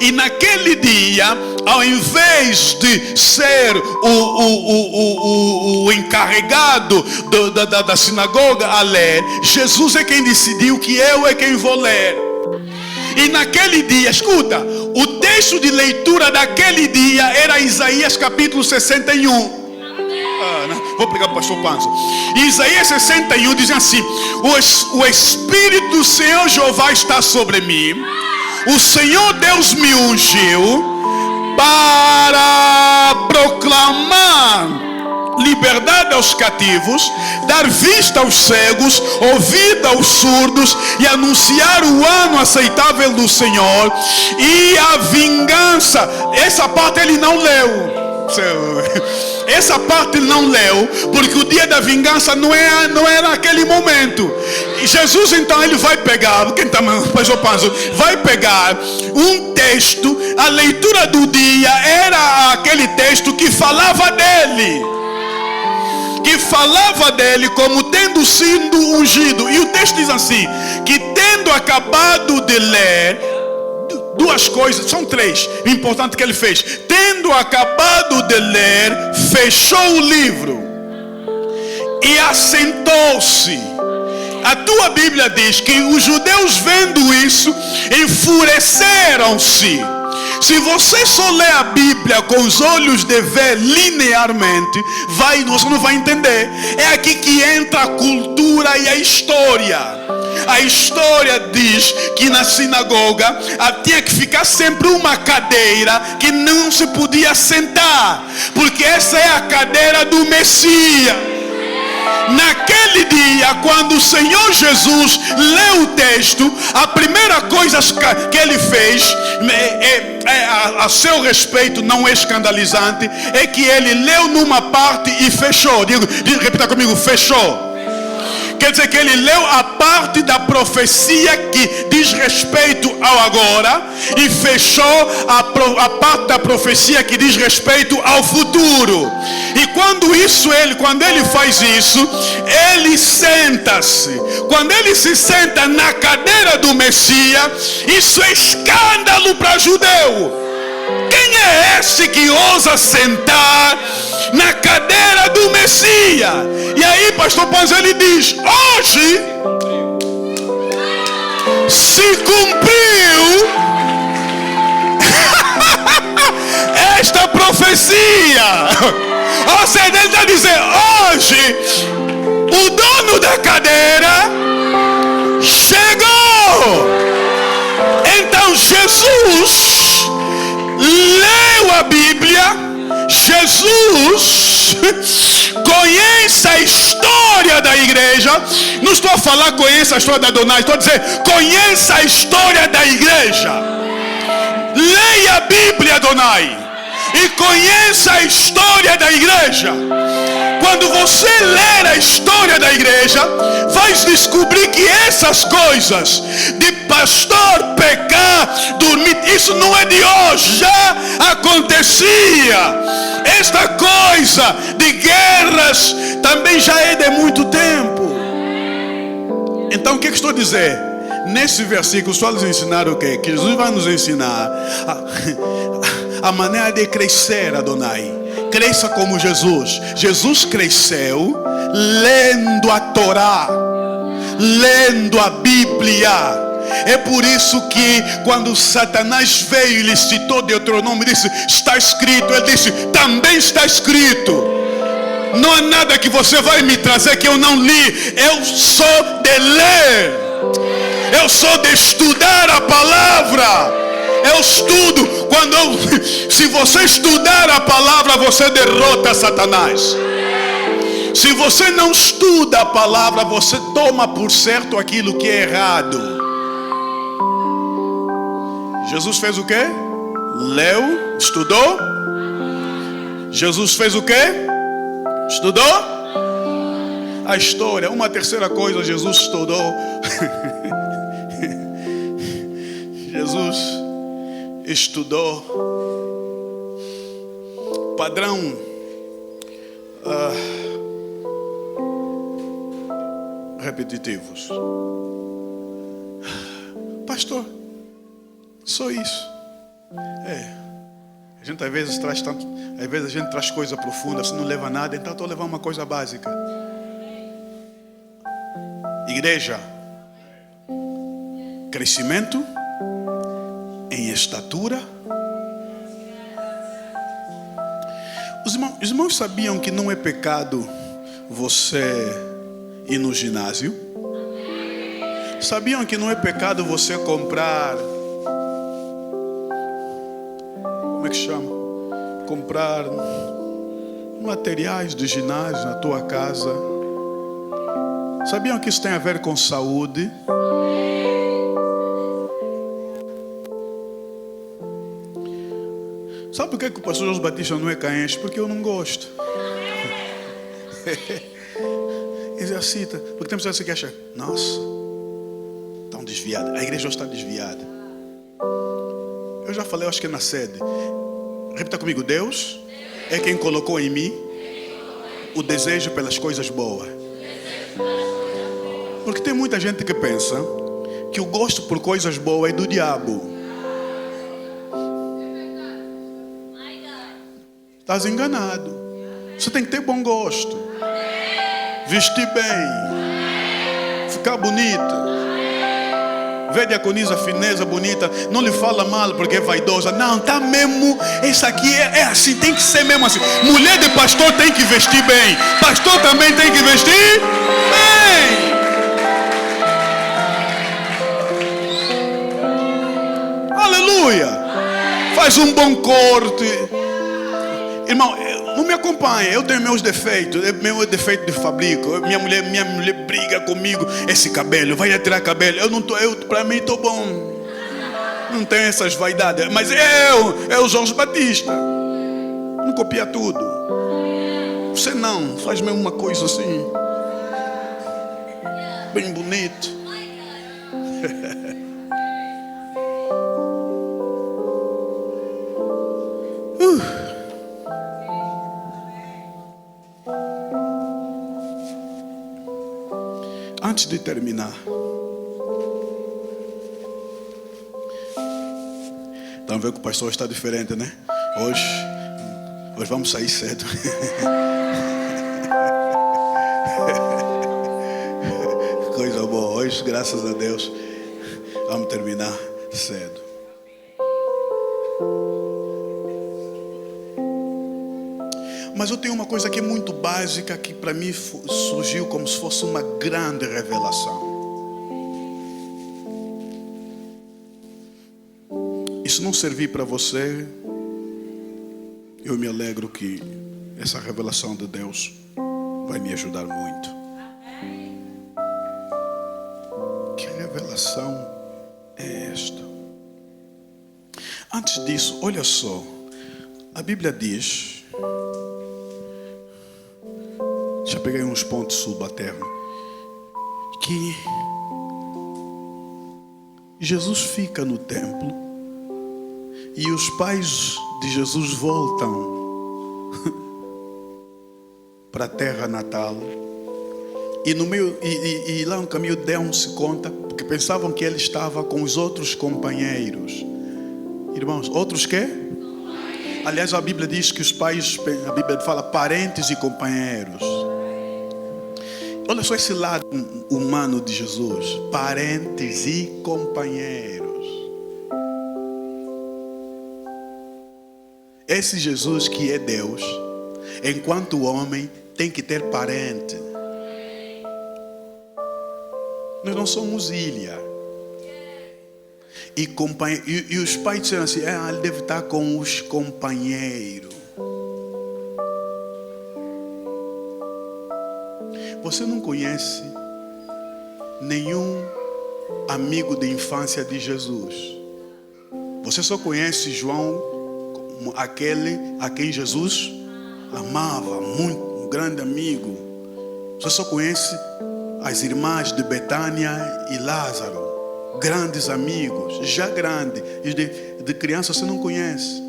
E naquele dia, ao invés de ser o encarregado da sinagoga a ler, Jesus é quem decidiu que eu é quem vou ler. E naquele dia, escuta, o texto de leitura daquele dia era Isaías capítulo 61. Vou pegar para o pastor Panzo. Isaías 61 diz assim: o Espírito do Senhor Jeová está sobre mim. O Senhor Deus me ungiu para proclamar liberdade aos cativos, dar vista aos cegos, ouvida aos surdos e anunciar o ano aceitável do Senhor e a vingança. Essa parte ele não leu. aconteceu? Essa parte ele não leu, porque o dia da vingança não era aquele momento. E Jesus então ele vai pegar, vai pegar um texto, a leitura do dia era aquele texto que falava dele. Que falava dele como tendo sido ungido. E o texto diz assim, que tendo acabado de ler, duas coisas, são três, o importante que ele fez. Tendo acabado de ler, fechou o livro e assentou-se. A tua Bíblia diz que os judeus vendo isso, enfureceram-se. Se você só lê a Bíblia com os olhos de ver linearmente, você não vai entender. É aqui que entra a cultura e a história. A história diz que na sinagoga tinha que ficar sempre uma cadeira que não se podia sentar, porque essa é a cadeira do Messias. Naquele dia, quando o Senhor Jesus leu o texto, a primeira coisa que ele fez, a seu respeito, não é escandalizante, é que ele leu numa parte e fechou. Repita comigo, fechou. Quer dizer que ele leu a parte da profecia que diz respeito ao agora e fechou a parte da profecia que diz respeito ao futuro. E quando ele faz isso, ele senta-se. Quando ele se senta na cadeira do Messias, isso é escândalo para judeu. Quem é esse que ousa sentar na cadeira do Messias? E aí pastor Panzo ele diz, hoje se cumpriu esta profecia. Ou seja, ele está dizendo, hoje o dono da cadeira chegou. Então Jesus leu a Bíblia. Jesus conhece a história da igreja. Não estou a falar conhece a história da Adonai, estou a dizer conhece a história da igreja. Leia a Bíblia, Adonai, e conheça a história da igreja. Quando você ler a história da igreja, vai descobrir que essas coisas de pastor pecar, dormir, isso não é de hoje, já acontecia. Esta coisa de guerras também já é de muito tempo. Então o que estou a dizer? Nesse versículo só nos ensinar o quê? Que Jesus vai nos ensinar a maneira de crescer, Adonai. Cresça como Jesus. Jesus cresceu lendo a Torá, lendo a Bíblia. É por isso que quando Satanás veio e lhe citou Deuteronômio e disse, está escrito, ele disse, também está escrito. Não há nada que você vai me trazer que eu não li. Eu sou de ler, eu sou de estudar a palavra. Eu estudo. Se você estudar a palavra, você derrota Satanás. Se você não estuda a palavra, você toma por certo aquilo que é errado. Jesus fez o quê? Leu, estudou. Jesus fez o quê? Estudou a história. Uma terceira coisa, Jesus estudou. Jesus estudou padrão repetitivos. Pastor, só isso. A gente às vezes traz tanto, às vezes a gente traz coisa profunda, se não leva nada, então estou levando uma coisa básica. Igreja, crescimento em estatura. Os irmãos sabiam que não é pecado você ir no ginásio? Sabiam que não é pecado você comprar, como é que chama? Comprar materiais de ginásio na tua casa? Sabiam que isso tem a ver com saúde? Sabe por que o pastor José Batista não é caenche? Porque eu não gosto. Exercita. Porque tem pessoas que acham, nossa, estão desviadas. A igreja está desviada. Eu já falei, eu acho que é na sede. Repita comigo, Deus é quem colocou em mim o desejo pelas coisas boas. Porque tem muita gente que pensa que o gosto por coisas boas é do diabo. Estás enganado. Você tem que ter bom gosto, vestir bem, ficar bonita. Vê a diaconisa fineza, bonita, não lhe fala mal porque é vaidosa. Não, tá mesmo. Isso aqui é assim, tem que ser mesmo assim. Mulher de pastor tem que vestir bem. Pastor também tem que vestir bem. Aleluia. Faz um bom corte. Irmão, não me acompanha. Eu tenho meus defeitos. Meu defeito de fabrico. Minha mulher briga comigo. Esse cabelo, vai tirar cabelo. Para mim estou bom. Não tem essas vaidades. Mas eu Jorge Batista. Não copia tudo. Você não. Faz mesmo uma coisa assim. Bem bonito. Antes de terminar, estão vendo que o pastor está diferente, né? Hoje vamos sair cedo. Coisa boa. Hoje, graças a Deus, vamos terminar cedo. Mas eu tenho uma coisa que é muito básica, que para mim surgiu como se fosse uma grande revelação. E se não servir para você, eu me alegro que essa revelação de Deus vai me ajudar muito. Que revelação é esta? Antes disso, olha só. A Bíblia diz... Já peguei uns pontos subalternos. Que Jesus fica no templo e os pais de Jesus voltam para a terra natal. E no meio e lá no caminho deram-se conta, porque pensavam que ele estava com os outros companheiros. Irmãos, outros quê? Aliás, a Bíblia diz que os pais, a Bíblia fala parentes e companheiros. Olha só esse lado humano de Jesus. Parentes e companheiros. Esse Jesus que é Deus, enquanto homem, tem que ter parente. Nós não somos ilha. E os pais disseram assim, ele deve estar com os companheiros. Você não conhece nenhum amigo de infância de Jesus. Você só conhece João como aquele a quem Jesus amava, muito, um grande amigo. Você só conhece as irmãs de Betânia e Lázaro, grandes amigos, já grande. De criança você não conhece.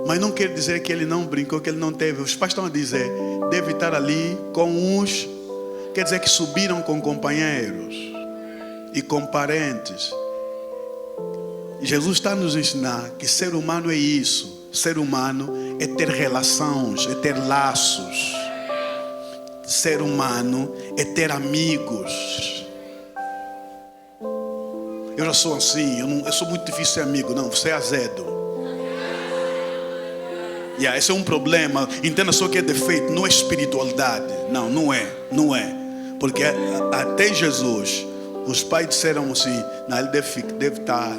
Mas não quer dizer que ele não brincou, que ele não teve. Os pais estão a dizer, deve estar ali com uns. Quer dizer que subiram com companheiros e com parentes. Jesus está a nos ensinar que ser humano é isso. Ser humano é ter relações, é ter laços. Ser humano é ter amigos. Eu já sou assim, eu sou muito difícil ser amigo. Não, você é azedo. Esse é um problema. Entenda só que é defeito, não é espiritualidade. Não é. Porque até Jesus, os pais disseram assim, não, ele deve estar.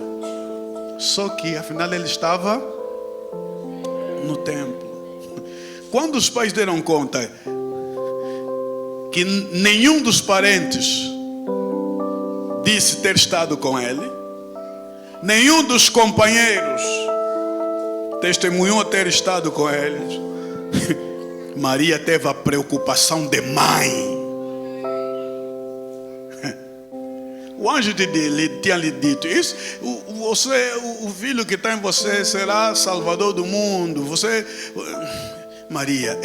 Só que afinal ele estava no templo. Quando os pais deram conta que nenhum dos parentes disse ter estado com ele, nenhum dos companheiros testemunhou ter estado com eles. Maria teve a preocupação de mãe. O anjo tinha lhe dito: isso, o filho que está em você será salvador do mundo. Você, Maria,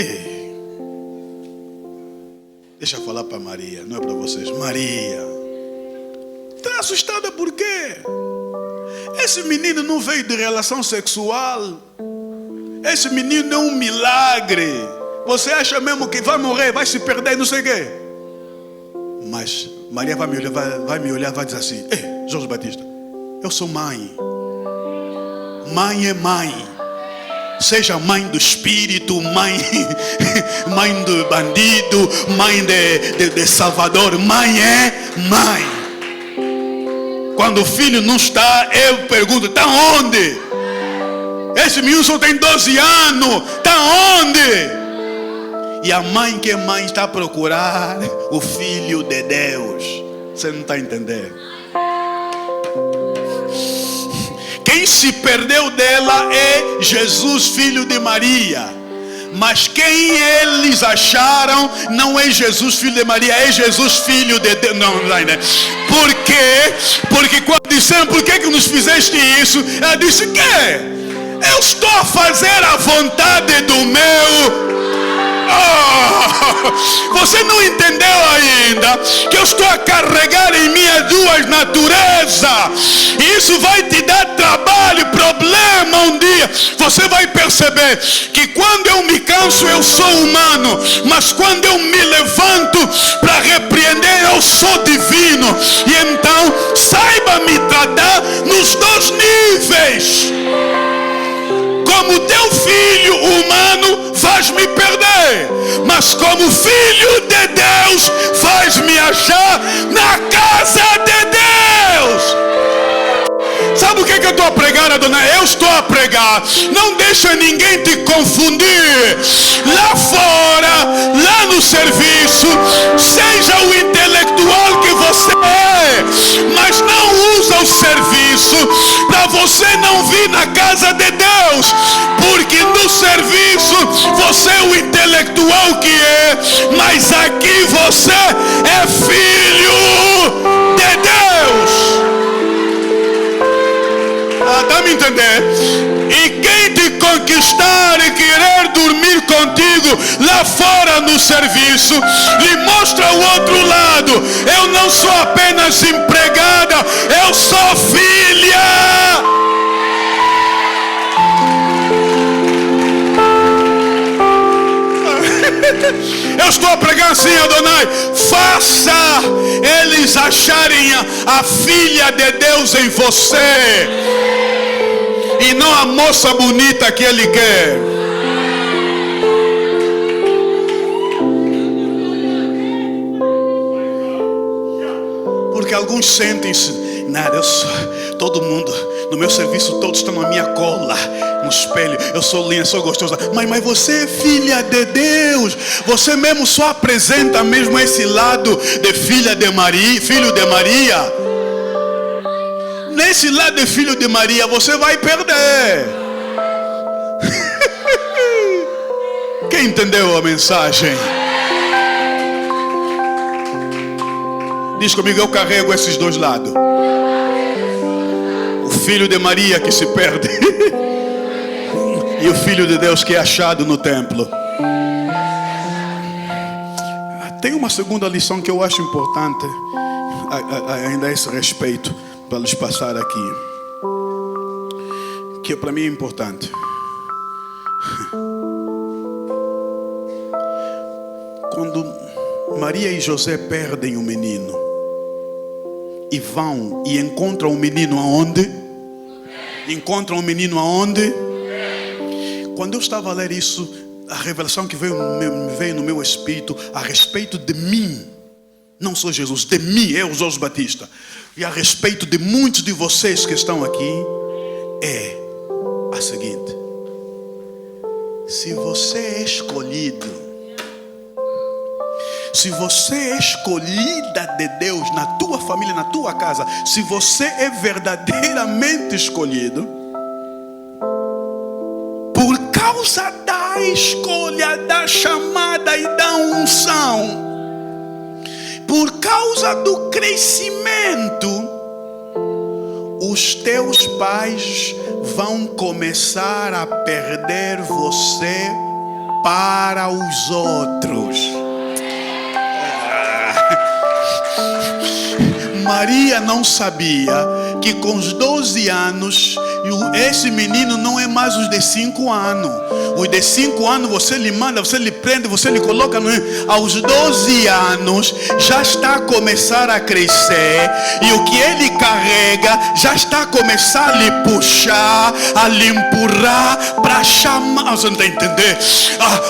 deixa eu falar para Maria, não é para vocês. Maria, está assustada por quê? Esse menino não veio de relação sexual. Esse menino é um milagre. Você acha mesmo que vai morrer, vai se perder, não sei o quê? Mas Maria vai me olhar, vai dizer assim: Jorge Batista, eu sou mãe. Mãe é mãe. Seja mãe do espírito, mãe do bandido, mãe de Salvador. Mãe é mãe. Quando o filho não está, eu pergunto: está onde? Esse menino só tem 12 anos. Está onde? E a mãe que é mãe está a procurar o Filho de Deus. Você não está entendendo? Quem se perdeu dela é Jesus, filho de Maria. Mas quem eles acharam não é Jesus, filho de Maria, é Jesus, filho de Deus. Não. Por quê? Porque quando disseram: por que nos fizeste isso? Ela disse: que? Eu estou a fazer a vontade do meu... Você não entendeu ainda que eu estou a carregar em minhas duas naturezas. E isso vai te dar trabalho, problema um dia. Você vai perceber que quando eu me canso eu sou humano, mas quando eu me levanto para repreender eu sou divino. E então saiba me tratar nos dois níveis. Como teu filho humano faz-me perder, mas como filho de Deus faz-me achar na casa de Deus. Sabe o que eu estou a pregar, Adonai? Eu estou a pregar: não deixa ninguém te confundir. Lá fora, lá no serviço, seja o intelectual que você é, mas não usa o serviço para você não vir na casa de Deus, porque no serviço você é o intelectual que é, mas aqui você é filho de Deus. Dá me entender? E quem te conquistar e querer dormir contigo lá fora no serviço, lhe mostra o outro lado. Eu não sou apenas empregada, eu sou filha. Eu estou a pregar assim, Adonai: faça eles acharem a filha de Deus em você, e não a moça bonita que ele quer. Porque alguns sentem-se: nada, todo mundo no meu serviço, todos estão na minha cola, no espelho, eu sou linda, sou gostosa. Mas você é filha de Deus. Você mesmo só apresenta mesmo esse lado de filha de Maria, filho de Maria. Nesse lado de filho de Maria você vai perder. Quem entendeu a mensagem? Diz comigo: eu carrego esses dois lados. O filho de Maria que se perde e o filho de Deus que é achado no templo. Tem uma segunda lição que eu acho importante ainda a esse respeito, para lhes passar aqui, que para mim é importante. Quando Maria e José perdem o menino e vão e encontram o menino aonde? Encontram o menino aonde? Quando eu estava a ler isso, a revelação que veio no meu espírito a respeito de mim, não sou Jesus, de mim, eu, Jorge Batista, e a respeito de muitos de vocês que estão aqui, é a seguinte: se você é escolhido, se você é escolhida de Deus na tua família, na tua casa, se você é verdadeiramente escolhido, causa da escolha, da chamada e da unção, por causa do crescimento, os teus pais vão começar a perder você para os outros. Maria não sabia que com os 12 anos, esse menino não é mais os de 5 anos. Os de 5 anos você lhe manda, você lhe prende, você lhe coloca aos 12 anos já está a começar a crescer, e o que ele carrega já está a começar a lhe puxar, a lhe empurrar para chamar. Você não está entendendo?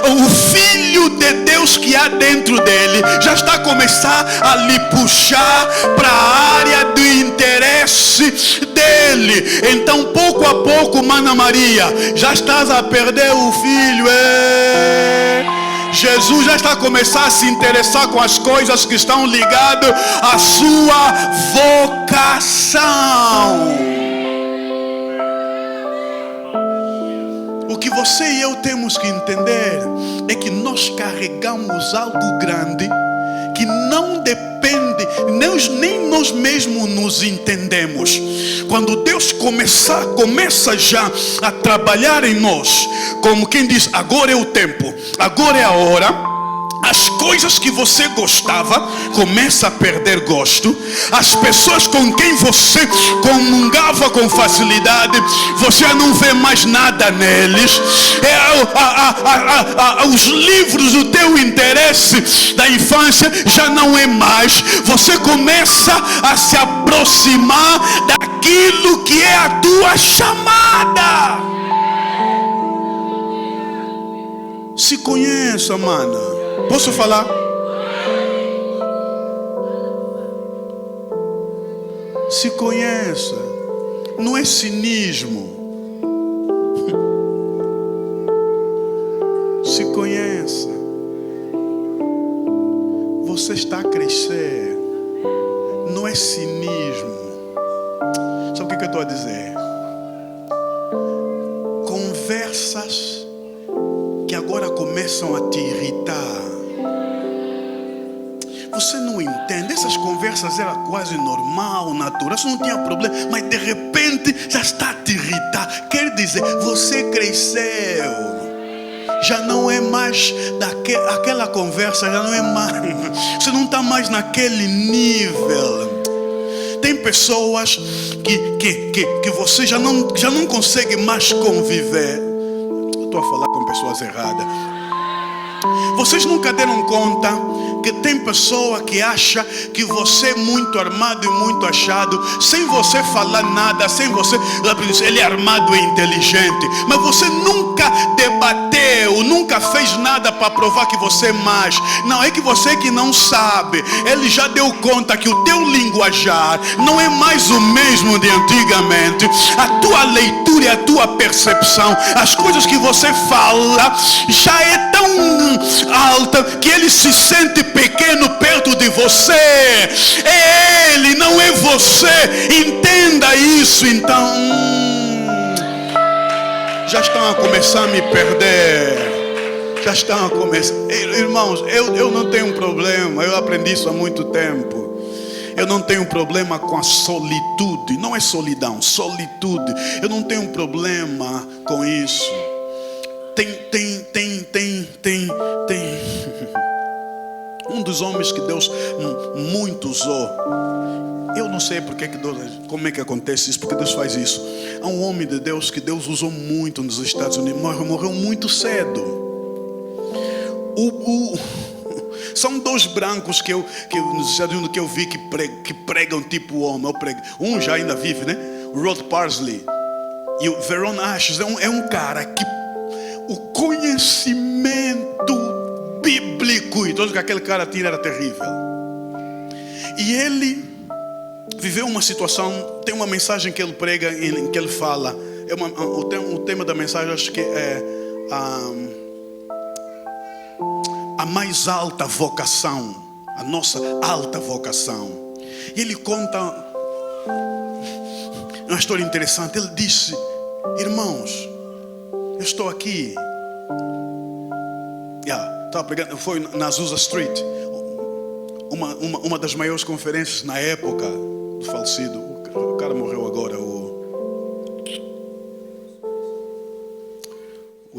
O filho de Deus que há dentro dele já está a começar a lhe puxar para a área do interesse dele. Então pouco a pouco, Mana Maria, já estás a perder o filho. Jesus já está a começar a se interessar com as coisas que estão ligadas à sua vocação. O que você e eu temos que entender é que nós carregamos algo grande que não depende, nem nós mesmos nos entendemos. Quando Deus começa já a trabalhar em nós, como quem diz, agora é o tempo, agora é a hora. As coisas que você gostava começa a perder gosto. As pessoas com quem você comungava com facilidade, você já não vê mais nada neles. Os livros do teu interesse da infância já não é mais. Você começa a se aproximar daquilo que é a tua chamada. Se conheça, mana. Posso falar? Se conheça. Não é cinismo. Se conheça. Você está a crescer. Não é cinismo. Sabe o que eu estou a dizer? Conversas que agora começam a te irritar. Você não entende, essas conversas eram quase normal, natural, isso não tinha problema, mas de repente já está a te irritar. Quer dizer, você cresceu, já não é mais aquela conversa, já não é mais, você não está mais naquele nível. Tem pessoas que você já não consegue mais conviver. Eu estou a falar com pessoas erradas. Vocês nunca deram conta que tem pessoa que acha que você é muito armado e muito achado, sem você falar nada, sem você, ele é armado e inteligente, mas você nunca debateu, nunca fez nada para provar que você é mais. Não, é que você que não sabe. Ele já deu conta que o teu linguajar não é mais o mesmo de antigamente. A tua leitura e a tua percepção, as coisas que você fala já é tão alta que ele se sente pequeno perto de você. É ele, não é você. Entenda isso. Então já estão a começar a me perder. Já estão a começar. Irmãos, eu não tenho problema. Eu aprendi isso há muito tempo. Eu não tenho problema com a solitude. Não é solidão, solitude. Eu não tenho problema com isso. Tem um dos homens que Deus muito usou. Eu não sei porque que Deus, como é que acontece isso, porque Deus faz isso. Há um homem de Deus que Deus usou muito nos Estados Unidos, morreu muito cedo. São dois brancos que nos Estados Unidos que eu vi que pregam tipo homem. Um já ainda vive, né? O Rod Parsley e o Veron Ashes é um cara que o conhecimento bíblico e tudo que aquele cara tinha era terrível. E ele viveu uma situação. Tem uma mensagem que ele prega, em que ele fala. O tema da mensagem acho que é a mais alta vocação, a nossa alta vocação. E ele conta uma história interessante. Ele disse: irmãos, eu estou aqui Estava pregando, foi na Azusa Street, uma das maiores conferências na época do falecido. O cara morreu agora, o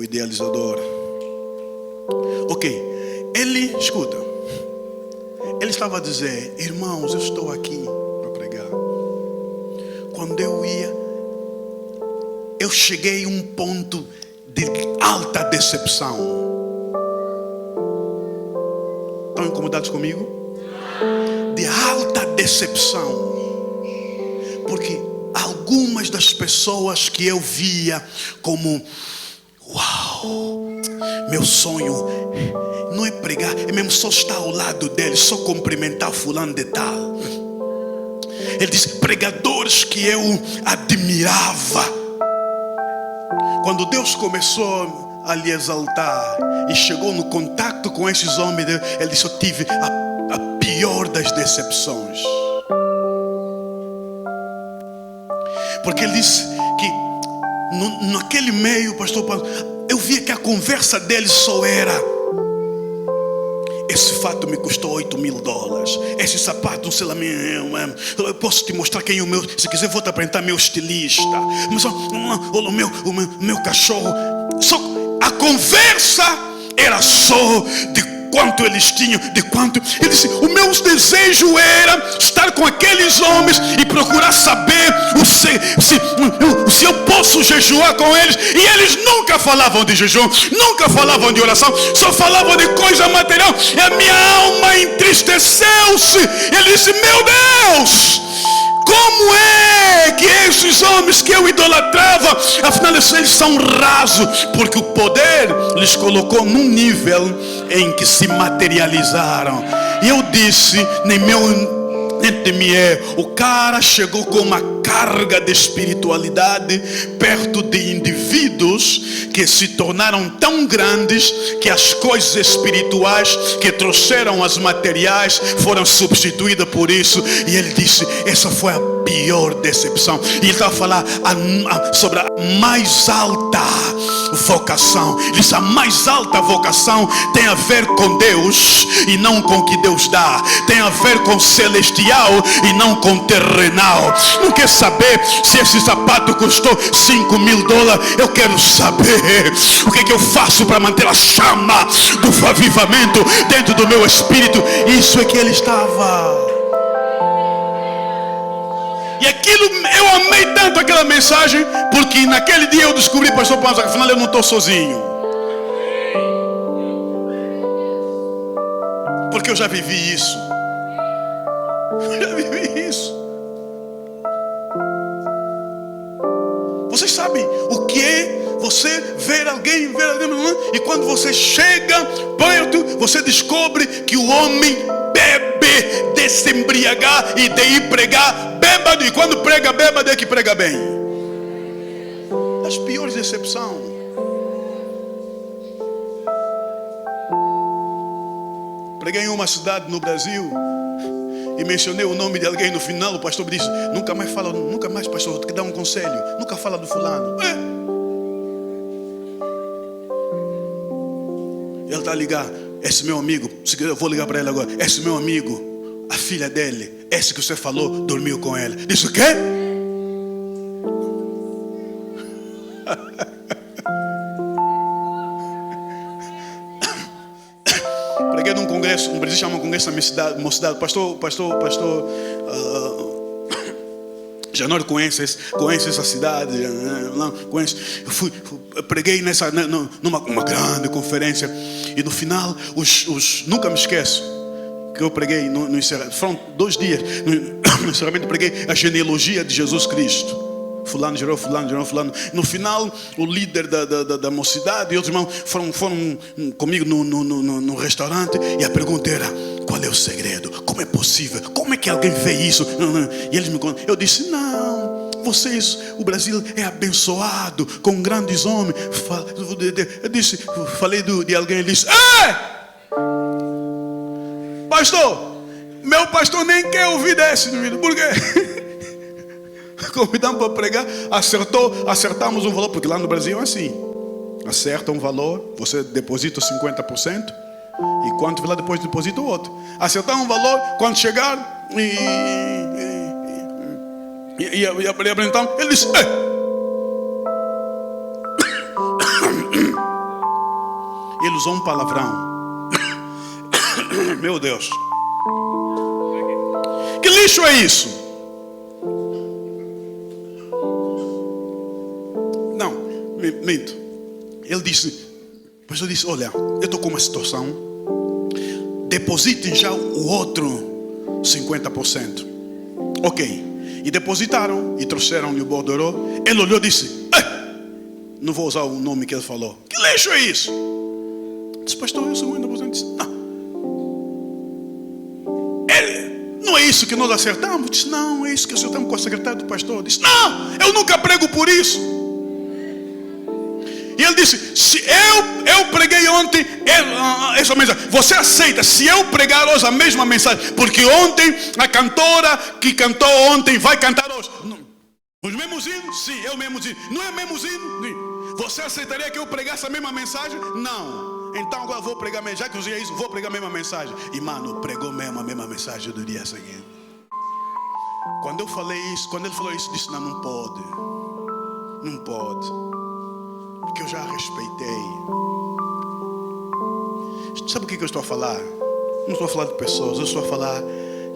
idealizador. Ok, ele, escuta, ele estava a dizer: irmãos, eu estou aqui para pregar. Quando eu cheguei a um ponto de alta decepção. Estão incomodados comigo? De alta decepção. Porque algumas das pessoas que eu via como: uau, meu sonho não é pregar, é mesmo só estar ao lado dele, só cumprimentar fulano de tal. Ele disse: pregadores que eu admirava. Quando Deus começou a lhe exaltar e chegou no contato com esses homens, ele disse: eu tive a pior das decepções. Porque ele disse que naquele meio, pastor Paulo, eu via que a conversa dele só era: esse fato me custou $8.000. Esse sapato, não sei lá, eu posso te mostrar quem é o meu. Se quiser, vou te apresentar meu estilista. Mas o meu cachorro. Só a conversa era só de quanto eles tinham, de quanto. Ele disse: o meu desejo era estar com aqueles homens e procurar saber se eu posso jejuar com eles. E eles nunca falavam de jejum, nunca falavam de oração, só falavam de coisa material. E a minha alma entristeceu-se. Ele disse: meu Deus, como é que esses homens que eu idolatrava, afinal eles são rasos? Porque o poder lhes colocou num nível em que se materializaram. E eu disse, nem meu entre mim o cara chegou com uma carga de espiritualidade perto de indivíduos que se tornaram tão grandes que as coisas espirituais que trouxeram as materiais foram substituídas por isso. E ele disse: essa foi a pior decepção. E ele estava a falar sobre a mais alta vocação. Ele disse: a mais alta vocação tem a ver com Deus e não com o que Deus dá. Tem a ver com celestial e não com terrenal. Não quer saber se esse sapato custou $5.000. Eu quero saber o que eu faço para manter a chama do avivamento dentro do meu espírito. Isso é que ele estava. E aquilo, eu amei tanto aquela mensagem, porque naquele dia eu descobri, pastor Paulo, que afinal eu não estou sozinho. Porque eu já vivi isso. Já vivi isso. Vocês sabem o que é você ver alguém, e quando você chega perto, você descobre que o homem bebe de se embriagar e de ir pregar bêbado. E quando prega bêbado é que prega bem. As piores decepções. Preguei em uma cidade no Brasil e mencionei o nome de alguém. No final o pastor me disse: nunca mais fala, nunca mais, pastor, te dá um conselho, nunca fala do fulano. Ele está a ligar: esse meu amigo, se quiser eu vou ligar para ele agora. Esse meu amigo, a filha dele, esse que você falou, dormiu com ela. Disse: o quê? Preguei num congresso, um Brasil chama um congresso na minha mocidade. Pastor Janor conhece essa cidade, conhece. Eu preguei numa grande conferência. E no final, nunca me esqueço que eu preguei no encerramento. Foram 2 dias. No encerramento, preguei a genealogia de Jesus Cristo. Fulano gerou fulano, gerou fulano. No final, o líder da mocidade e outros irmãos foram comigo no restaurante. E a pergunta era: qual é o segredo? Como é possível? Como é que alguém vê isso? E eles me contam. Eu disse: não, vocês, o Brasil é abençoado com grandes homens. Eu disse, falei de alguém. Ele disse: pastor, meu pastor nem quer ouvir desse. Por quê? Convidamos para pregar, acertamos um valor, porque lá no Brasil é assim. Acerta um valor, você deposita 50%. E quando lá depois deposita o outro. Acertar um valor, quando chegar e então, ele disse: ele usou um palavrão. Meu Deus, que lixo é isso? Não, minto. Ele disse: pois eu disse, olha, eu estou com uma situação, depositem já o outro 50%. Ok. E depositaram e trouxeram-lhe o borderô. Ele olhou e disse: não vou usar o nome que ele falou. Que lixo é isso? Disse: pastor, eu sou 50%. Disse: não. Não é isso que nós acertamos? Disse: não, é isso que acertamos com a secretária do pastor. Disse: não, eu nunca prego por isso. E ele disse: se eu preguei ontem essa mensagem, você aceita se eu pregar hoje a mesma mensagem? Porque ontem a cantora que cantou ontem vai cantar hoje. Os mesmos hinos? Sim, é o mesmo hino. Não é o mesmo hino? Você aceitaria que eu pregasse a mesma mensagem? Não. Então agora vou pregar, já que eu usei isso, vou pregar a mesma mensagem. E mano, pregou mesmo a mesma mensagem do dia seguinte. Quando eu falei isso, quando ele falou isso, disse: não pode. Não pode. Porque eu já respeitei. Sabe o que eu estou a falar? Não estou a falar de pessoas, eu estou a falar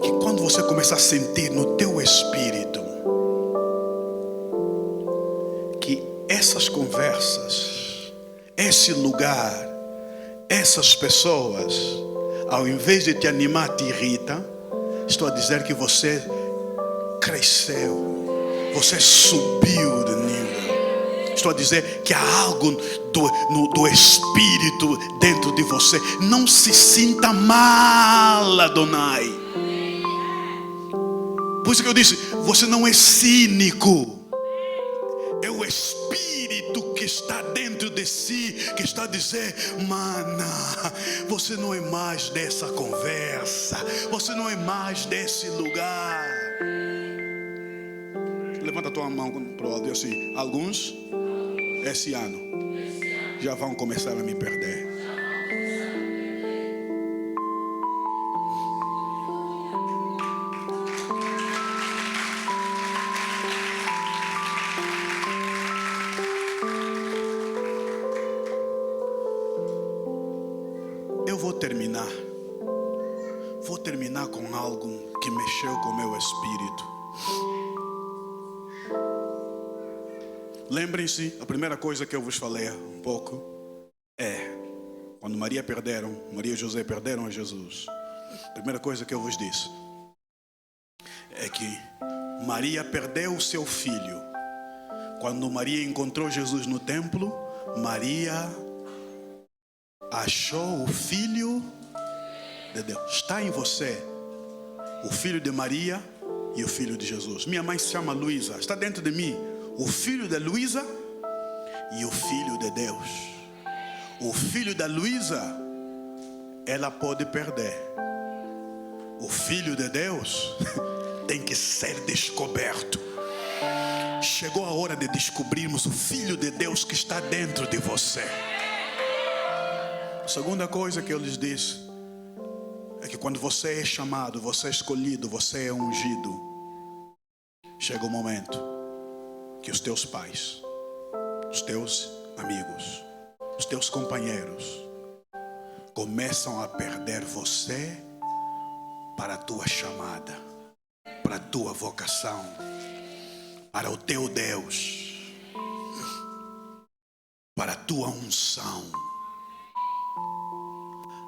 que quando você começar a sentir no teu espírito que essas conversas, esse lugar, essas pessoas, ao invés de te animar, te irrita, estou a dizer que você cresceu, você subiu de nível. Estou a dizer que há algo do Espírito dentro de você. Não se sinta mal, Adonai. Por isso que eu disse: você não é cínico. É o Espírito que está dentro de si, que está a dizer: mana, você não é mais dessa conversa, você não é mais desse lugar. Levanta a tua mão para o alto e assim: alguns esse ano já vão começar a me perder. Eu vou terminar com algo que mexeu com o meu espírito. Lembrem-se, a primeira coisa que eu vos falei um pouco é quando Maria e José perderam a Jesus. A primeira coisa que eu vos disse é que Maria perdeu o seu filho. Quando Maria encontrou Jesus no templo, Maria achou o filho de Deus. Está em você o filho de Maria e o filho de Jesus. Minha mãe se chama Luísa, está dentro de mim o filho da Luísa e o filho de Deus. O filho da Luísa, ela pode perder. O filho de Deus tem que ser descoberto. Chegou a hora de descobrirmos o filho de Deus que está dentro de você. A segunda coisa que eu lhes disse é que quando você é chamado, você é escolhido, você é ungido, chega o momento que os teus pais, os teus amigos, os teus companheiros começam a perder você para a tua chamada, para a tua vocação, para o teu Deus, para a tua unção.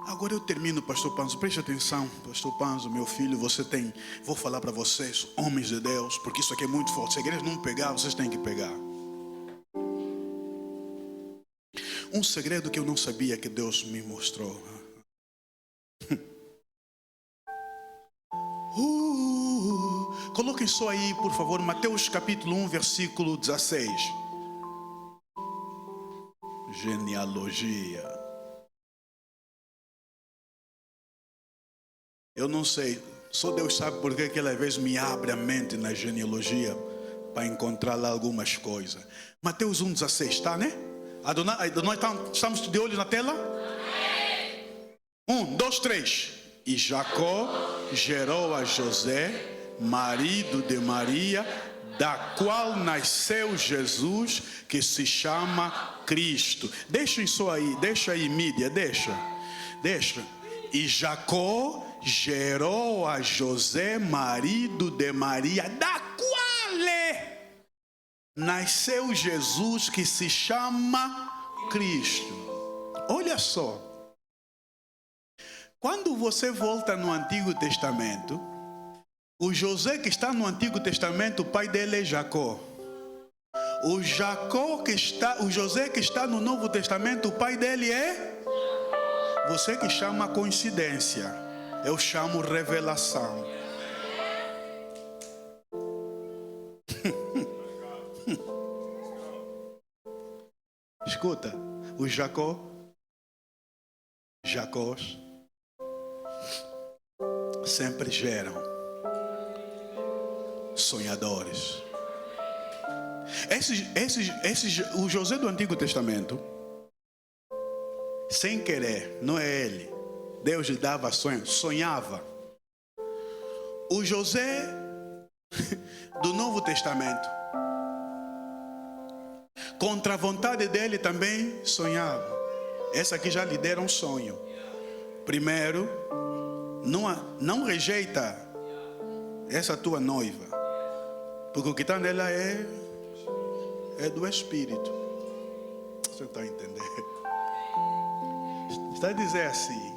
Agora eu termino, pastor Panzo, preste atenção, pastor Panzo, meu filho, vou falar para vocês, homens de Deus, porque isso aqui é muito forte. Se a igreja não pegar, vocês têm que pegar. Um segredo que eu não sabia que Deus me mostrou. Coloquem só aí, por favor, Mateus capítulo 1, versículo 16. Genealogia. Eu não sei, só Deus sabe porque aquela vez me abre a mente na genealogia para encontrar lá algumas coisas. Mateus 1,16, está, né? Nós estamos de olho na tela? 1, 2, 3. E Jacó gerou a José, marido de Maria, da qual nasceu Jesus, que se chama Cristo. Deixa isso aí, deixa aí, mídia, deixa. E Jacó gerou a José, marido de Maria, da qual nasceu Jesus, que se chama Cristo. Olha só. Quando você volta no Antigo Testamento, o José que está no Antigo Testamento, o pai dele é Jacó. O José que está no Novo Testamento, o pai dele é? Você que chama coincidência, eu chamo revelação. Escuta, os Jacós sempre geram sonhadores. O José do Antigo Testamento, sem querer, não é ele, Deus lhe dava sonhos, sonhava. O José do Novo Testamento, contra a vontade dele também sonhava. Essa aqui já lhe deram um sonho. Primeiro, não rejeita essa tua noiva, porque o que está nela é do Espírito. Você está a entender? Está a dizer assim.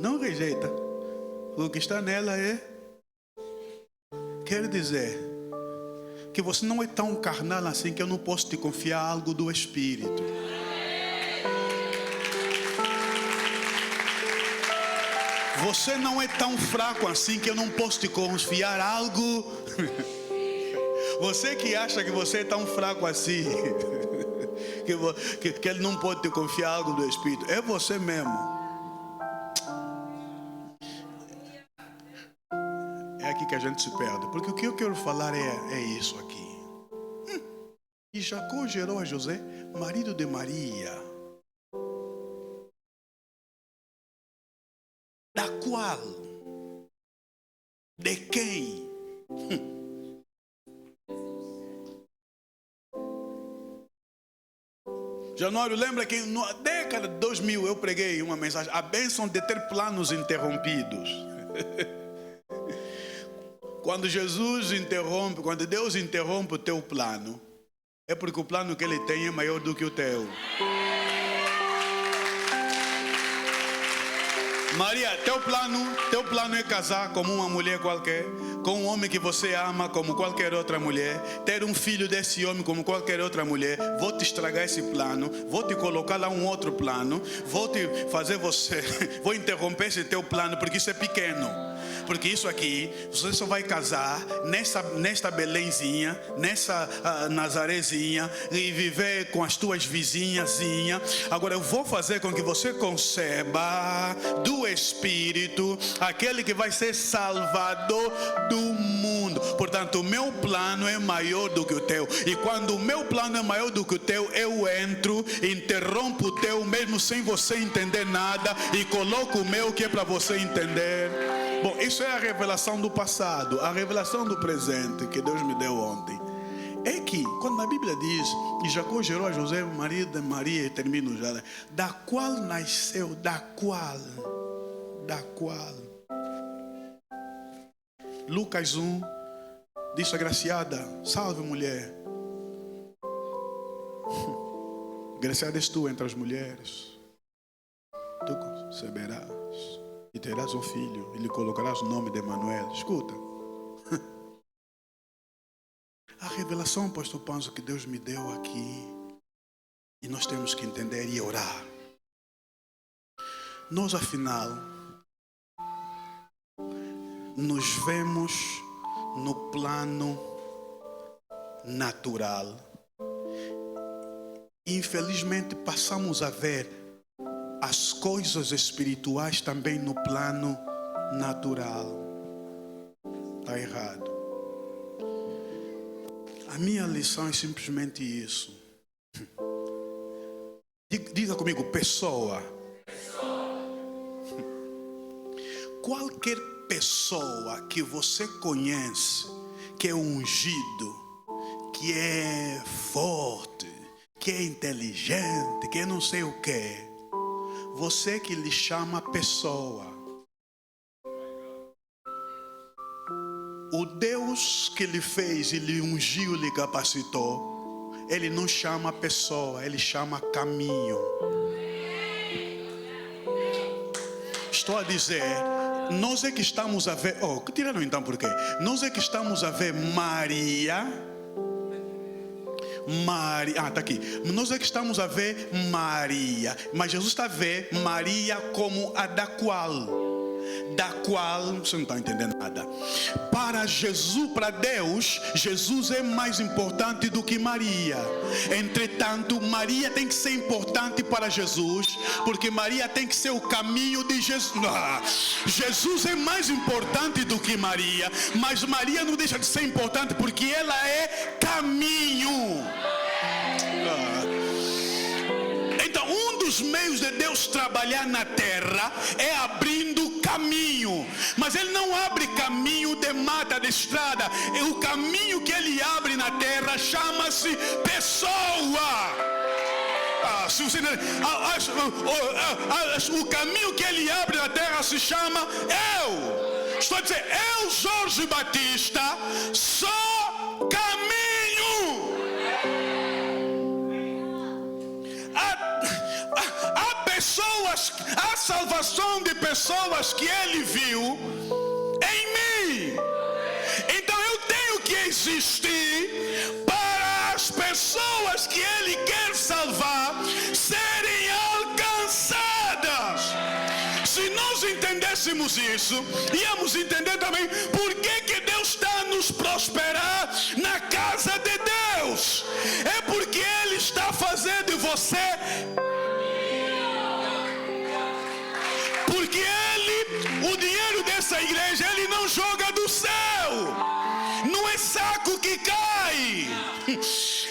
Não rejeita, porque o que está nela quer dizer que você não é tão carnal assim que eu não posso te confiar algo do Espírito. Você não é tão fraco assim que eu não posso te confiar algo. Você que acha que você é tão fraco assim que ele não pode te confiar algo do Espírito, é você mesmo. É aqui que a gente se perde, porque o que eu quero falar é isso aqui. E Jacó gerou a José, marido de Maria, da qual, de quem? Januário, lembra que na década de 2000 eu preguei uma mensagem, a bênção de ter planos interrompidos. Quando Deus interrompe o teu plano, é porque o plano que Ele tem é maior do que o teu. Maria, teu plano é casar como uma mulher qualquer, com um homem que você ama como qualquer outra mulher, ter um filho desse homem como qualquer outra mulher. Vou te estragar esse plano, vou te colocar lá um outro plano, vou vou interromper esse teu plano, porque isso é pequeno. Porque isso aqui, você só vai casar nesta Belenzinha, nessa Nazarezinha, e viver com as tuas vizinhazinhas. Agora eu vou fazer com que você conceba do Espírito aquele que vai ser Salvador do mundo. Portanto, o meu plano é maior do que o teu. E quando o meu plano é maior do que o teu, eu entro, interrompo o teu mesmo sem você entender nada e coloco o meu que é para você entender. Bom, isso é a revelação do passado. A revelação do presente que Deus me deu ontem é que, quando a Bíblia diz que Jacó gerou a José, marido de Maria, e termino já, da qual nasceu, da qual. Lucas 1 diz: agraciada, salve mulher, graciada és tu entre as mulheres, tu conceberás e terás um filho, e lhe colocarás o nome de Emanuel. Escuta, a revelação, pastor Panzo, que Deus me deu aqui, e nós temos que entender e orar. Nós, afinal, nos vemos no plano natural. Infelizmente, passamos a ver as coisas espirituais também no plano natural. Está errado. A minha lição é simplesmente isso. Diga comigo, pessoa. Qualquer pessoa que você conhece, que é ungido, que é forte, que é inteligente, que é não sei o que, você que lhe chama pessoa. O Deus que lhe fez, lhe ungiu, lhe capacitou, Ele não chama pessoa, Ele chama caminho. Estou a dizer, nós é que estamos a ver, que tiraram então por quê? Nós é que estamos a ver Maria, está aqui. Nós é que estamos a ver Maria, mas Jesus está a ver Maria como a da qual você não está entendendo nada. Para Jesus, para Deus, Jesus é mais importante do que Maria. Entretanto, Maria tem que ser importante para Jesus, porque Maria tem que ser o caminho de Jesus. Jesus é mais importante do que Maria, mas Maria não deixa de ser importante porque ela é caminho. Então, um dos meios de Deus trabalhar na terra é abrindo caminho, mas Ele não abre caminho de mata, de estrada. O caminho que Ele abre na terra chama-se pessoa. O caminho que Ele abre na terra se chama eu. Estou a dizer, eu, Jorge Batista, sou caminho. A salvação de pessoas que Ele viu em mim. Então eu tenho que existir para as pessoas que Ele quer salvar serem alcançadas. Se nós entendêssemos isso, íamos entender também por que Deus está a nos prosperar na casa de Deus. É porque Ele está fazendo de você. Porque Ele, o dinheiro dessa igreja, Ele não joga do céu. Não é saco que cai.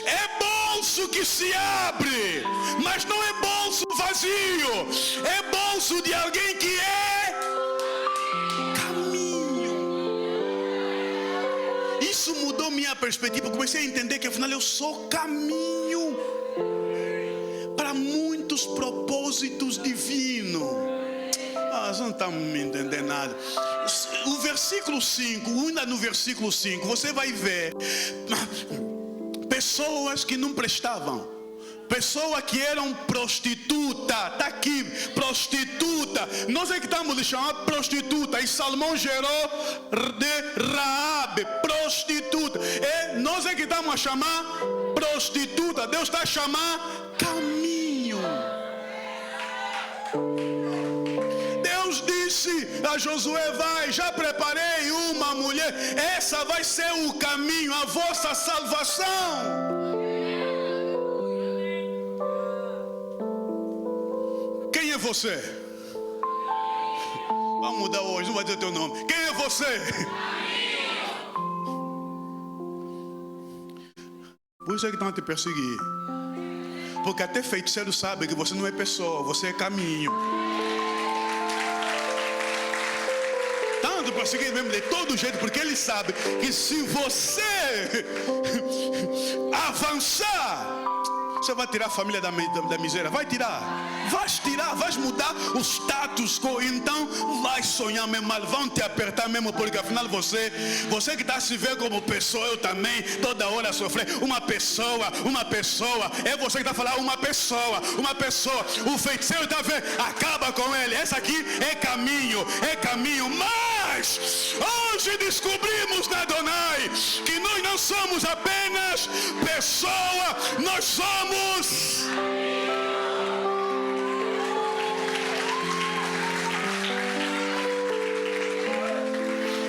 É bolso que se abre. Mas não é bolso vazio. É bolso de alguém que é caminho. Isso mudou minha perspectiva. Eu comecei a entender que afinal eu sou caminho para muitos propósitos divinos. Você não está me entendendo nada. O versículo 5, ainda no versículo 5, você vai ver pessoas que não prestavam, pessoas que eram prostituta. Está aqui, prostituta. Nós é que estamos de chamar prostituta. E Salomão gerou de Raabe, prostituta. E nós é que estamos a chamar prostituta. Deus está a chamar caminho. Deus disse a Josué, vai, já preparei uma mulher, essa vai ser o caminho, a vossa salvação. Quem é você? Vamos mudar hoje, não vai dizer teu nome. Quem é você? Por isso é que estão a te perseguir. Porque até feiticeiro sabe que você não é pessoa, você é caminho. Tanto perseguir mesmo de todo jeito, porque ele sabe que se você avançar, você vai tirar a família da miséria. Vai tirar. Vais tirar, vais mudar o status quo. Então vais sonhar mesmo mal. Vão te apertar mesmo. Porque afinal você que está se vendo como pessoa, eu também, toda hora sofrer. Uma pessoa. É você que está falando uma pessoa. O feiticeiro está vendo, acaba com ele. Essa aqui é caminho. Mas hoje descobrimos na Adonai que nós não somos apenas pessoa, nós somos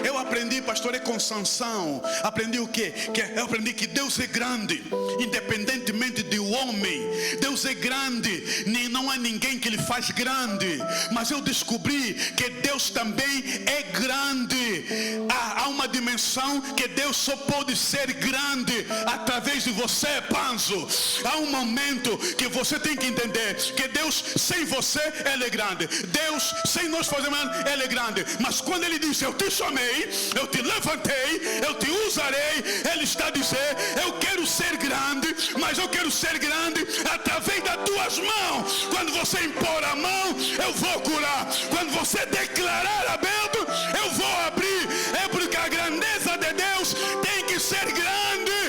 eu aprendi pastorei com Sansão, aprendi o quê? Eu aprendi que Deus é grande, independentemente do homem. Deus é grande, não há ninguém que lhe faz grande. Mas eu descobri que Deus também é grande. Há uma dimensão que Deus só pode ser grande através de você, Panzo. Há um momento que você tem que entender que Deus sem você, Ele é grande. Deus sem nós fazemos, Ele é grande. Mas quando Ele diz, eu te chamei, eu te levantei, eu te usarei, Ele está a dizer, eu quero ser grande, mas eu quero ser grande através das tuas mãos. Quando você impor a mão, eu vou curar. Quando você declarar aberto, eu vou abrir. É porque a grandeza de Deus tem que ser grande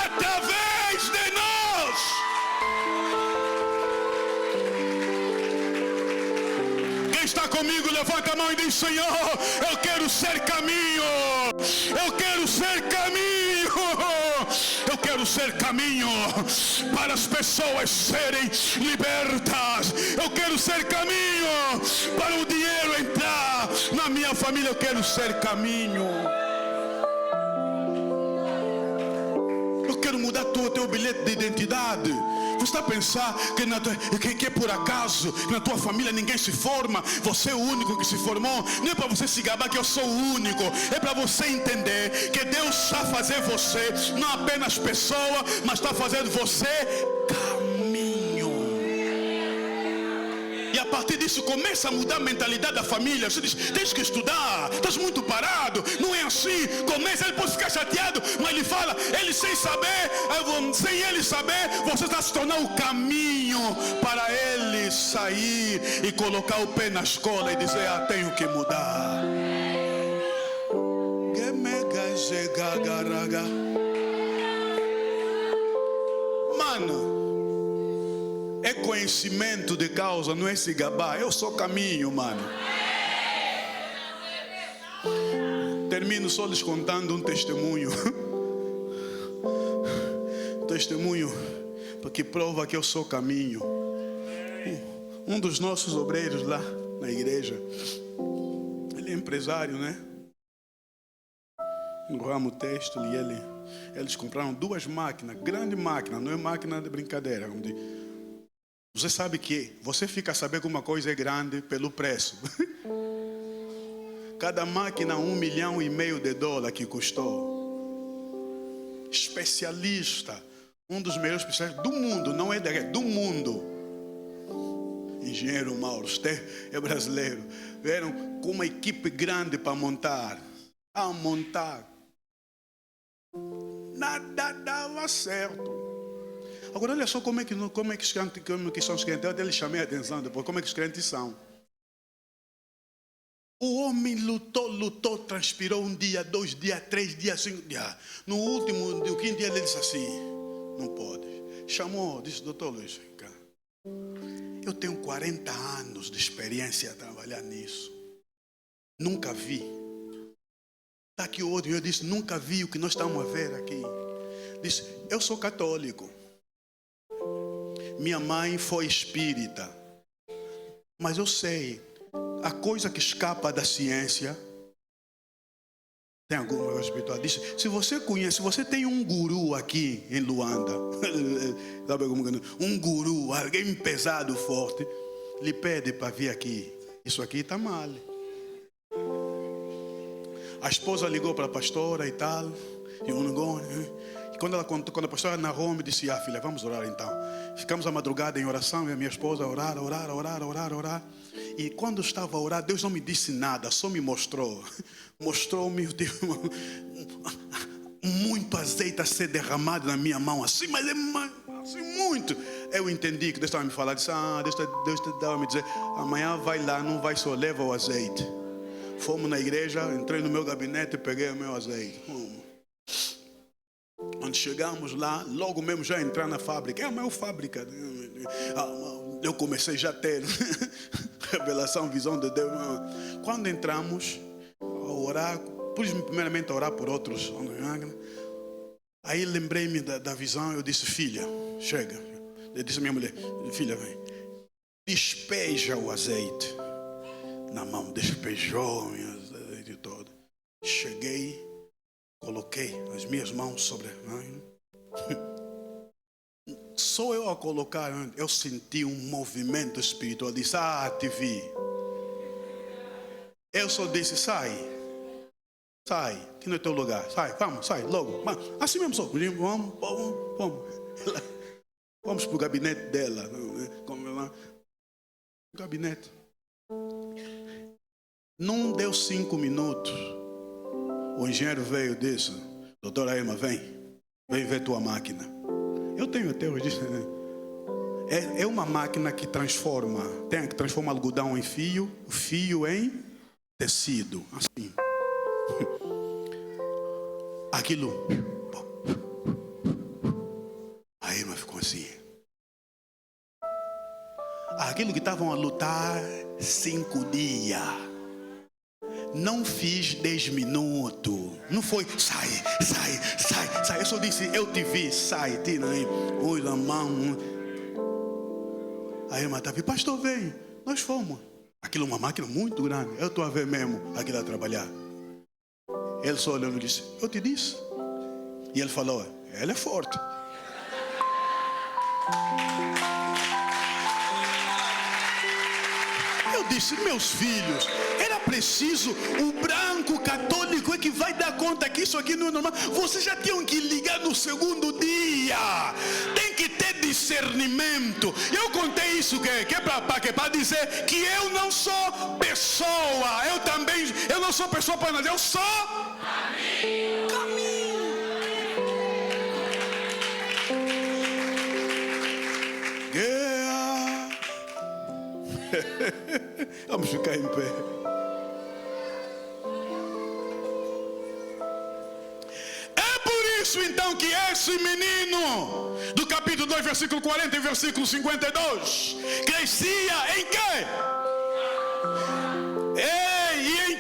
através de nós. Quem está comigo, levanta a mão e diz, Senhor, eu quero ser caminho. Eu quero ser caminho. Eu quero ser caminho para as pessoas serem libertas. Eu quero ser caminho para o dinheiro entrar na minha família. Eu quero ser caminho. Eu quero mudar o teu bilhete de identidade. Você está a pensar que é por acaso que na tua família ninguém se forma? Você é o único que se formou. Não é para você se gabar que eu sou o único. É para você entender que Deus está a fazer você não apenas pessoa, mas está fazendo você caminho. E a partir disso começa a mudar a mentalidade da família. Você diz, tens que estudar, estás muito parado. Não é assim. Começa, ele pode ficar chateado, mas ele fala, ele sem saber, sem ele saber, você está se tornando o caminho para ele sair e colocar o pé na escola e dizer, tenho que mudar. Mano, é conhecimento de causa, não é se gabar. Eu sou caminho, mano. Termino só lhes contando um testemunho. Testemunho que prova que eu sou caminho. Um dos nossos obreiros lá na igreja, ele é empresário, né? No ramo têxtil, e eles compraram 2 máquinas, grande máquina, não é máquina de brincadeira. Como diz. Você sabe que você fica a saber que uma coisa é grande pelo preço. Cada máquina $1,5 milhão que custou. Especialista, um dos melhores especialistas do mundo, não é do mundo. Engenheiro Mauro, é brasileiro. Vieram com uma equipe grande para montar. A montar. Nada dava certo. Agora olha só como é que são os crentes. Eu até lhe chamei a atenção depois, como é que os crentes são. O homem lutou, transpirou 1 dia, 2 dias, 3 dias, 5 dias. No último, no 5º dia ele disse assim, não pode. Chamou, disse, doutor Luiz, cá. Eu tenho 40 anos de experiência a trabalhar nisso. Nunca vi. Está aqui o outro, eu disse, nunca vi o que nós estamos a ver aqui. Disse, eu sou católico. Minha mãe foi espírita. Mas eu sei, a coisa que escapa da ciência, tem alguma coisa espiritual. Disse, se você conhece, se você tem um guru aqui em Luanda, sabe um guru, alguém pesado, forte, lhe pede para vir aqui. Isso aqui está mal. A esposa ligou para a pastora e tal. E quando a pastora narrou, me disse, filha, vamos orar então. Ficamos a madrugada em oração, e a minha esposa orar. E quando estava a orar, Deus não me disse nada, só me mostrou. Mostrou-me muito azeite a ser derramado na minha mão, assim, mas é assim, muito. Eu entendi que Deus estava me falando, disse, Deus estava a me dizer, amanhã vai lá, não vai só, leva o azeite. Fomos na igreja, entrei no meu gabinete e peguei o meu azeite. Quando chegamos lá, logo mesmo já entrar na fábrica. É a maior fábrica. Eu comecei já a ter revelação, visão de Deus. Quando entramos a orar, primeiramente a orar por outros. Aí lembrei-me da visão. Eu disse, filha, chega. Eu disse a minha mulher, filha, vem. Despeja o azeite na mão. Despejou o azeite todo. Cheguei. coloquei as minhas mãos sobre. Só eu a colocar, eu senti um movimento espiritual. Disse: te vi. Eu só disse: sai, que não é teu lugar. Sai, vamos, sai, logo. Assim mesmo só. Vamos para o gabinete dela. O gabinete. Não deu 5 minutos. O engenheiro veio e disse: doutora Emma, vem ver tua máquina. Eu tenho até hoje. É uma máquina que transforma algodão em fio, fio em tecido. Assim. Aquilo. A Emma ficou assim. Aquilo que estavam a lutar 5 dias. Não fiz 10 minutos. Não foi sai. Eu só disse: eu te vi, sai, tira aí. Oi, na mão. A Emma está vindo: pastor, vem. Nós fomos. Aquilo é uma máquina muito grande. Eu estou a ver mesmo aquilo a trabalhar. Ele só olhando e disse: eu te disse. E ele falou: ela é forte. Eu disse: meus filhos, era preciso o branco católico é que vai dar conta que isso aqui não é normal. Vocês já tinham que ligar no segundo dia. Tem que ter discernimento. Eu contei isso que é para dizer que eu não sou pessoa. Eu não sou pessoa para nada. Eu sou caminho. Vamos ficar em pé. É por isso então que esse menino do capítulo 2, versículo 40 e versículo 52 crescia em quê?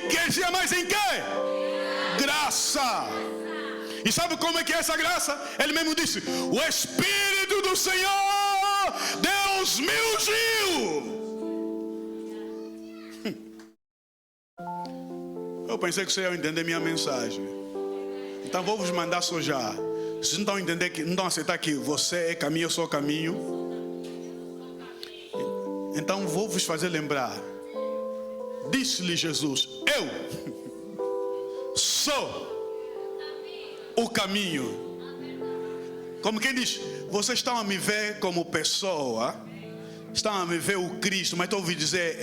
Crescia mais em quê? Graça. E sabe como é que é essa graça? Ele mesmo disse: o Espírito do Senhor Deus me ungiu. Eu pensei que você ia entender minha mensagem. Então vou vos mandar só já. Vocês não estão entendendo, não estão a aceitar que você é caminho, eu sou caminho. Então vou vos fazer lembrar. Disse-lhe Jesus: eu sou o caminho. Como quem diz: vocês estão a me ver como pessoa, estão a me ver o Cristo, mas estou a ouvir dizer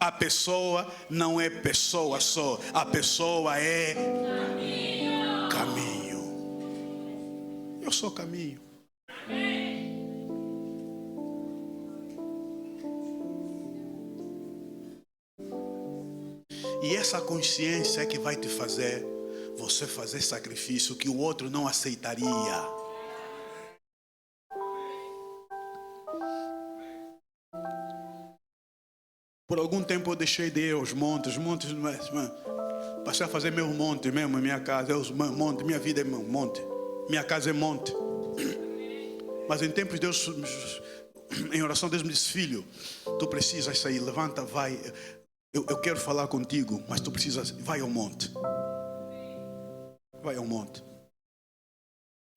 a pessoa não é pessoa só. A pessoa é caminho. Eu sou caminho. E essa consciência é que vai te fazer você fazer sacrifício que o outro não aceitaria. Por algum tempo eu deixei de ir aos montes, passei a fazer meu monte mesmo em minha casa. Monte, minha vida é monte, minha casa é monte. Mas em tempos Deus, em oração, Deus me disse: filho, tu precisas sair, levanta, vai. Eu quero falar contigo, mas tu precisas, vai ao monte. Vai ao monte.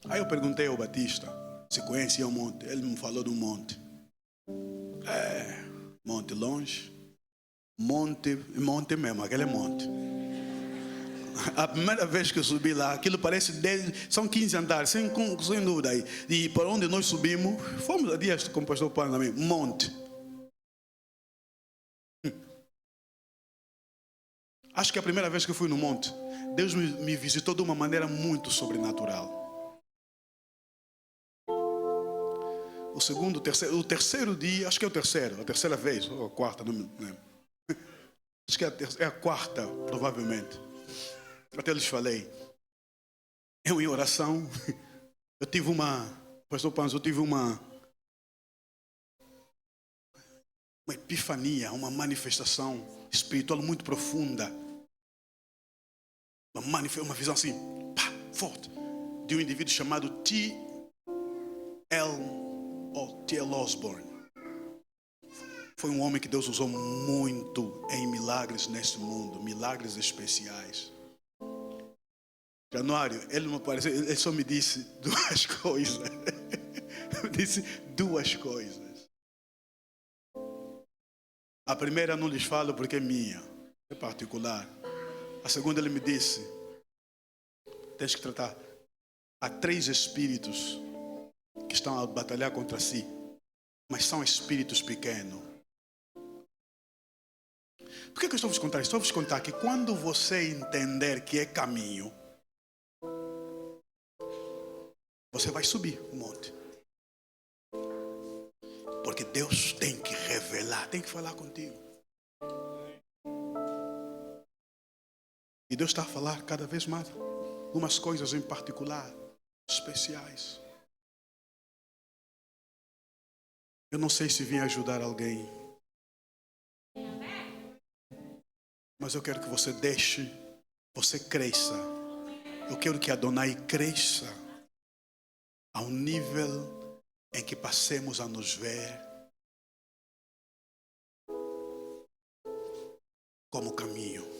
Aí eu perguntei ao Batista se conhecia o monte. Ele me falou do monte. Monte longe. Monte mesmo, aquele é monte. A primeira vez que eu subi lá, aquilo parece 10, são 15 andares, sem dúvida aí. E para onde nós subimos, fomos a dias com o pastor Paulo também, monte. Acho que a primeira vez que eu fui no monte, Deus me visitou de uma maneira muito sobrenatural. O terceiro dia, acho que é a terceira vez, ou a quarta, não me lembro. Acho que é a quarta, provavelmente. Até lhes falei. Eu em oração, pastor Panzo, eu tive uma epifania, uma manifestação espiritual muito profunda. Uma visão assim, forte, de um indivíduo chamado T.L. Osborne. Foi um homem que Deus usou muito em milagres neste mundo, milagres especiais. Januário, ele não apareceu, ele só me disse duas coisas. Me disse duas coisas. A primeira não lhes falo porque é minha, é particular. A segunda ele me disse, tens que tratar. Há 3 espíritos que estão a batalhar contra si, mas são espíritos pequenos. Por que eu estou a vos contar isso? Estou a vos contar que quando você entender que é caminho, você vai subir o monte. Porque Deus tem que revelar, tem que falar contigo. E Deus está a falar cada vez mais, algumas coisas em particular, especiais. Eu não sei se vim ajudar alguém, mas eu quero que você deixe, você cresça. Eu quero que Adonai cresça a um nível em que passemos a nos ver como caminho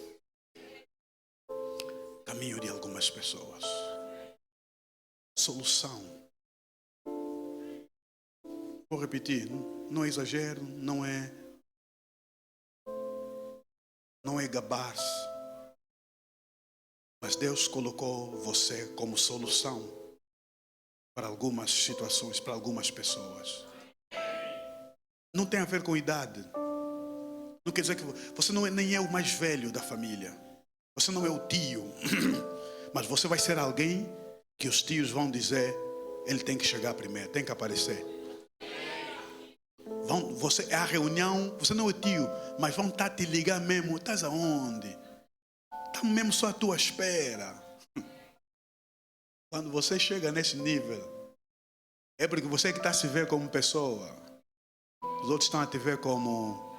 de algumas pessoas, solução. Vou repetir, não é exagero, não é gabar-se, mas Deus colocou você como solução para algumas situações, para algumas pessoas. Não tem a ver com idade. Não quer dizer que você não é, nem é o mais velho da família. Você não é o tio. Mas você vai ser alguém que os tios vão dizer, ele tem que chegar primeiro, tem que aparecer. Você é a reunião, você não é o tio, mas vão estar te ligar mesmo. Estás aonde? Estamos mesmo só à tua espera. Quando você chega nesse nível, é porque você que está a se ver como pessoa. Os outros estão a te ver como...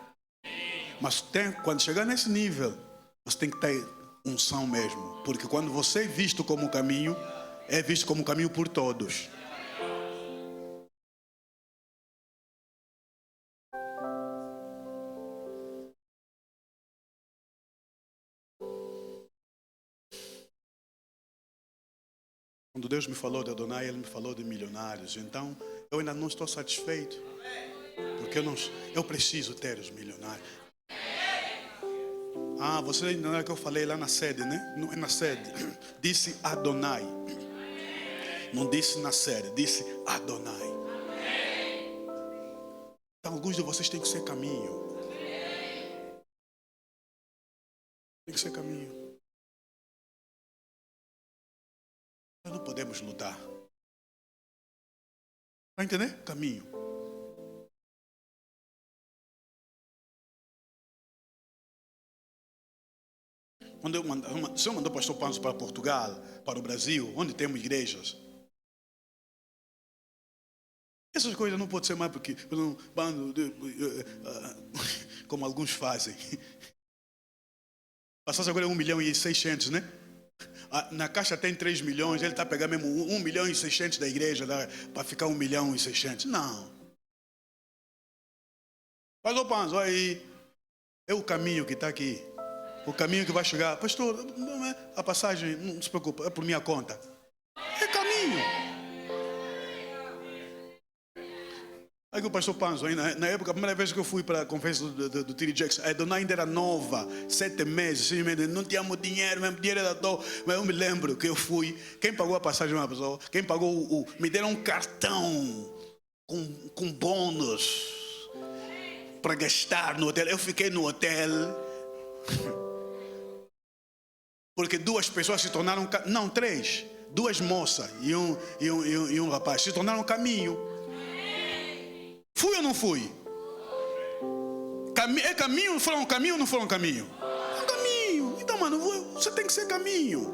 Mas quando chegar nesse nível, você tem que ter unção mesmo. Porque quando você é visto como caminho, é visto como caminho por todos. Quando Deus me falou de Adonai, Ele me falou de milionários. Então, eu ainda não estou satisfeito. Porque eu preciso ter os milionários. Ah, você ainda não é que eu falei lá na sede, né? Não é na sede. Disse Adonai. Não disse na sede, disse Adonai. Então, alguns de vocês têm que ser caminho. Tem que ser caminho. Nós não podemos lutar. Vai entender? Caminho. Quando o Senhor mandou o pastor Panzo para Portugal, para o Brasil, onde temos igrejas. Essas coisas não podem ser mais porque como alguns fazem. Passasse agora 1.600.000, né? Na caixa tem 3 milhões, ele está pegando mesmo 1.600.000 da igreja para ficar 1.600.000. Não. Mas o Panzo, aí é o caminho que está aqui. O caminho que vai chegar. Pastor, não é a passagem, não se preocupe, é por minha conta. É caminho. Aí que o pastor Panzo, aí na época, a primeira vez que eu fui para a conferência do T.D. Jackson, a dona ainda era nova, 7 meses, 6 meses, não tínhamos dinheiro, mesmo dinheiro era todo. Mas eu me lembro que eu fui, quem pagou a passagem uma pessoa, quem pagou me deram um cartão com bônus para gastar no hotel. Eu fiquei no hotel, porque 2 pessoas se tornaram, não 3, 2 moças e um rapaz se tornaram caminho. Fui ou não fui? É caminho? Foram caminho ou não foram caminho? É um caminho. Então, mano, você tem que ser caminho.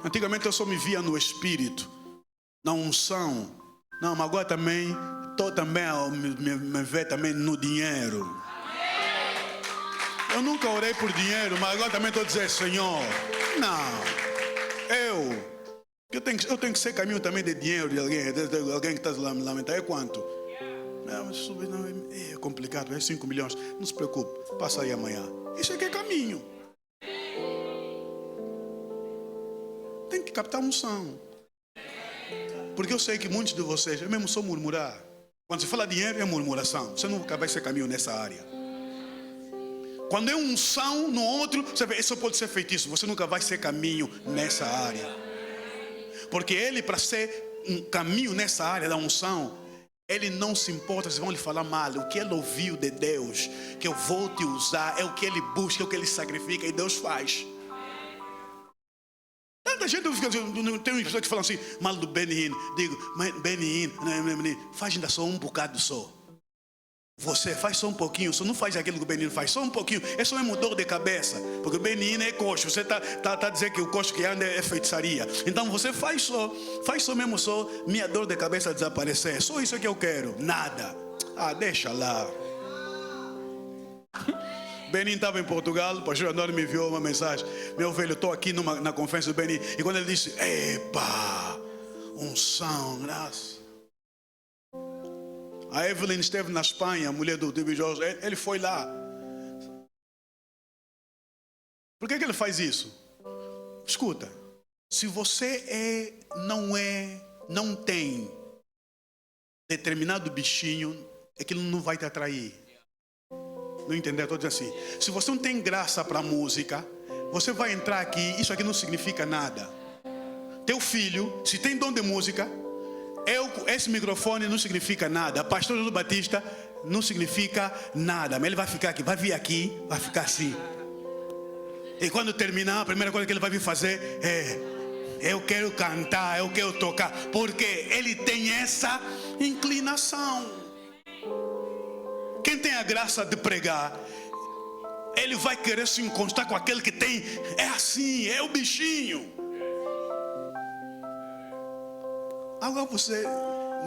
Antigamente eu só me via no espírito, na unção. Não, mas agora também estou também a me ver também no dinheiro. Eu nunca orei por dinheiro, mas agora também estou a dizer, Senhor, não, eu tenho que ser caminho também de dinheiro de alguém que está a lamentar. É quanto? Não, mas isso não, é complicado, é 5 milhões. Não se preocupe, passa aí amanhã. Isso é que é caminho. Tem que captar unção. Porque eu sei que muitos de vocês, eu mesmo sou murmurar. Quando se fala dinheiro, é murmuração. Você nunca vai ser caminho nessa área. Quando é unção no outro, você vê, isso pode ser feitiço. Você nunca vai ser caminho nessa área. Porque ele, para ser um caminho nessa área da unção, ele não se importa se vão lhe falar mal. O que ele ouviu de Deus, que eu vou te usar, é o que ele busca, é o que ele sacrifica, e Deus faz. Tanta gente fica dizendo, tem pessoas que falam assim, mal do Benny Hinn. Digo, Benny Hinn, faz ainda só um bocado só. Você faz só um pouquinho, só não faz aquilo que o Benny Hinn faz, só um pouquinho. É só mesmo dor de cabeça. Porque o Benny Hinn é coxo. Você está dizendo que o coxo que anda é feitiçaria. Então você faz só mesmo só, minha dor de cabeça desaparecer. Só isso que eu quero, nada. Deixa lá. Benin estava em Portugal, o pastor André me enviou uma mensagem. Meu velho, estou aqui na conferência do Benin. E quando ele disse, epa, unção, graça. A Evelyn esteve na Espanha, a mulher do David Jorge, ele foi lá. Por que ele faz isso? Escuta, se você não tem determinado bichinho, aquilo não vai te atrair. Não entendeu? Estou dizendo assim, se você não tem graça para a música, você vai entrar aqui, isso aqui não significa nada. Teu filho, se tem dom de música, esse microfone não significa nada. Pastor Jesus Batista não significa nada. Mas ele vai ficar aqui, vai vir aqui, vai ficar assim. E quando terminar, a primeira coisa que ele vai vir fazer é, eu quero cantar, eu quero tocar. Porque ele tem essa inclinação. Quem tem a graça de pregar, ele vai querer se encostar com aquele que tem. É assim, é o bichinho. Agora você,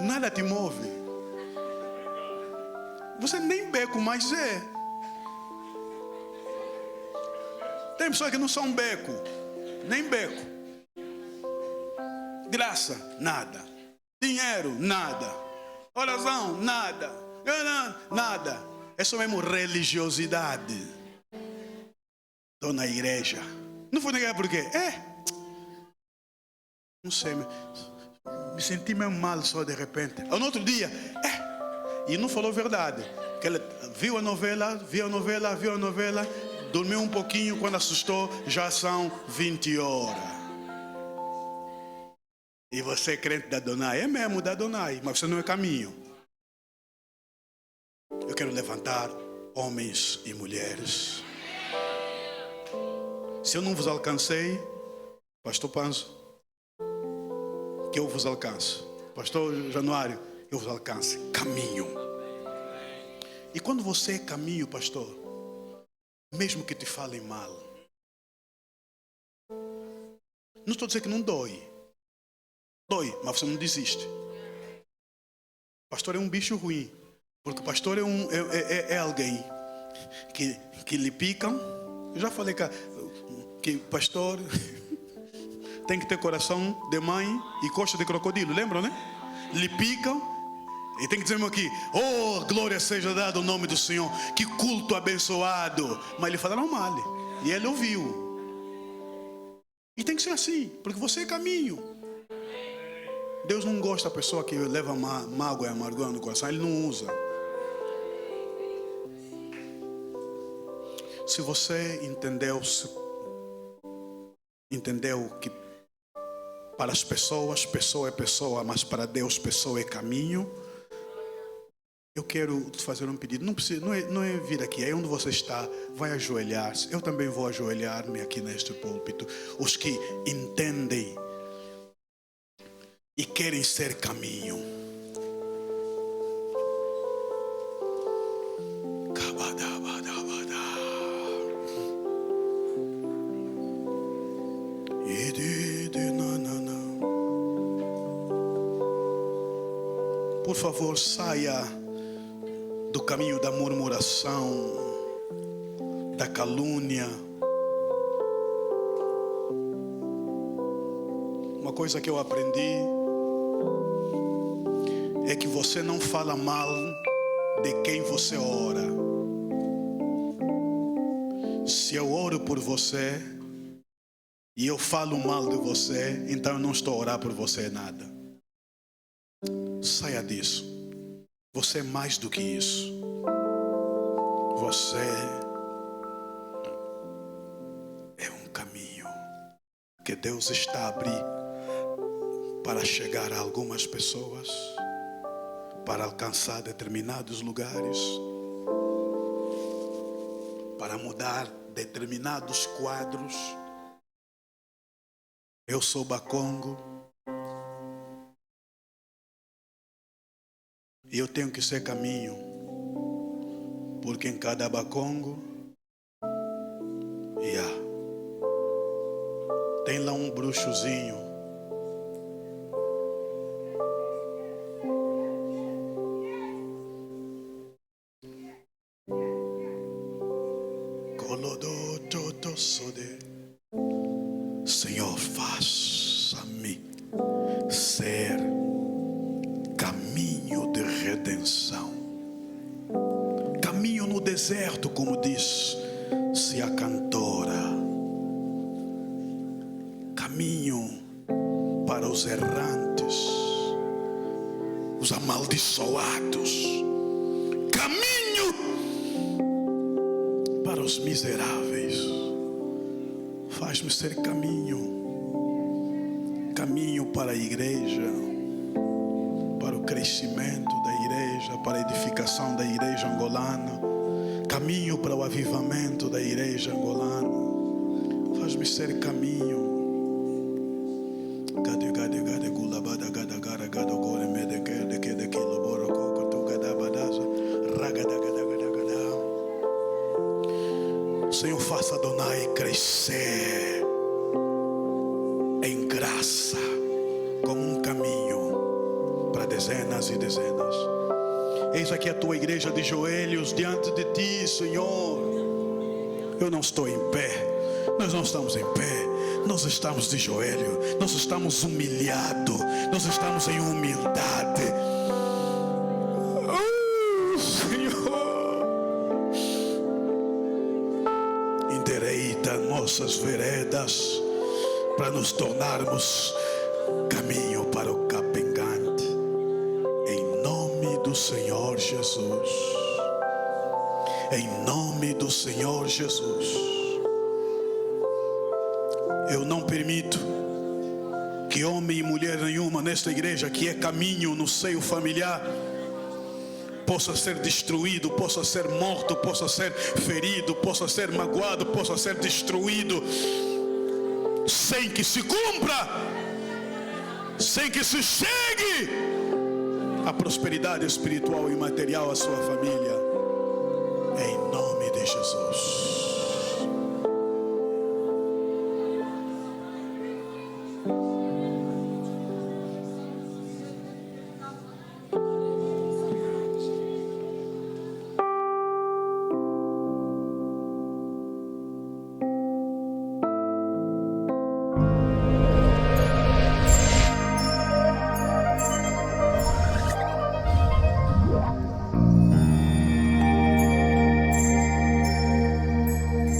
nada te move. Você nem beco mais é. Tem pessoas que não são beco, nem beco. Graça, nada. Dinheiro, nada. Oração, nada. Nada. É só mesmo religiosidade. Estou na igreja. Não fui na igreja por quê? Não sei. Me senti mesmo mal só de repente. No outro dia, e não falou a verdade. Que ele viu a novela, dormiu um pouquinho, quando assustou, já são 20 horas. E você é crente da Adonai? É mesmo da Adonai, mas você não é caminho. Eu quero levantar homens e mulheres. Se eu não vos alcancei, pastor Panzo, que eu vos alcance. Pastor Januário, eu vos alcance. Caminho. E quando você é caminho, pastor, mesmo que te falem mal, não estou dizendo que não dói. Dói, mas você não desiste. Pastor é um bicho ruim. Porque o pastor é alguém que lhe picam. Eu já falei que pastor tem que ter coração de mãe e coxa de crocodilo. Lembram, né? Lhe picam e tem que dizer aqui, oh, glória seja dada ao nome do Senhor. Que culto abençoado. Mas ele falaram mal. E ele ouviu. E tem que ser assim, porque você é caminho. Deus não gosta da pessoa que leva mágoa e amargura no coração. Ele não usa. Se você entendeu que para as pessoas, pessoa é pessoa, mas para Deus, pessoa é caminho, eu quero te fazer um pedido. Não é vir aqui, é onde você está, vai ajoelhar-se. Eu também vou ajoelhar-me aqui neste púlpito. Os que entendem e querem ser caminho. Por favor, saia do caminho da murmuração, da calúnia. Uma coisa que eu aprendi é que você não fala mal de quem você ora. Se eu oro por você e eu falo mal de você, então eu não estou a orar por você nada. Saia disso. Você é mais do que isso. Você é um caminho que Deus está a abrir para chegar a algumas pessoas, para alcançar determinados lugares, para mudar determinados quadros. Eu sou Bacongo e eu tenho que ser caminho, porque em cada Bacongo tem lá um bruxozinho. Senhor, faça-me ser caminho de redenção, caminho no deserto, como disse a cantora, caminho para os errantes, os amaldiçoados, caminho para os miseráveis. Faz-me ser caminho para a igreja, para o crescimento da igreja, para a edificação da igreja angolana, caminho para o avivamento da igreja angolana. Faz-me ser caminho. Senhor, faça Adonai crescer em graça como um caminho para dezenas e dezenas. Eis aqui a tua igreja de joelhos diante de ti, Senhor. Eu não estou em pé, nós não estamos em pé, nós estamos de joelho, nós estamos humilhados, nós estamos em humildade. Nossas veredas para nos tornarmos caminho para o capengante, em nome do Senhor Jesus, em nome do Senhor Jesus. Eu não permito que homem e mulher nenhuma nesta igreja que é caminho no seio familiar possa ser destruído, possa ser morto, possa ser ferido, possa ser magoado, possa ser destruído, sem que se cumpra, sem que se chegue a prosperidade espiritual e material à sua família.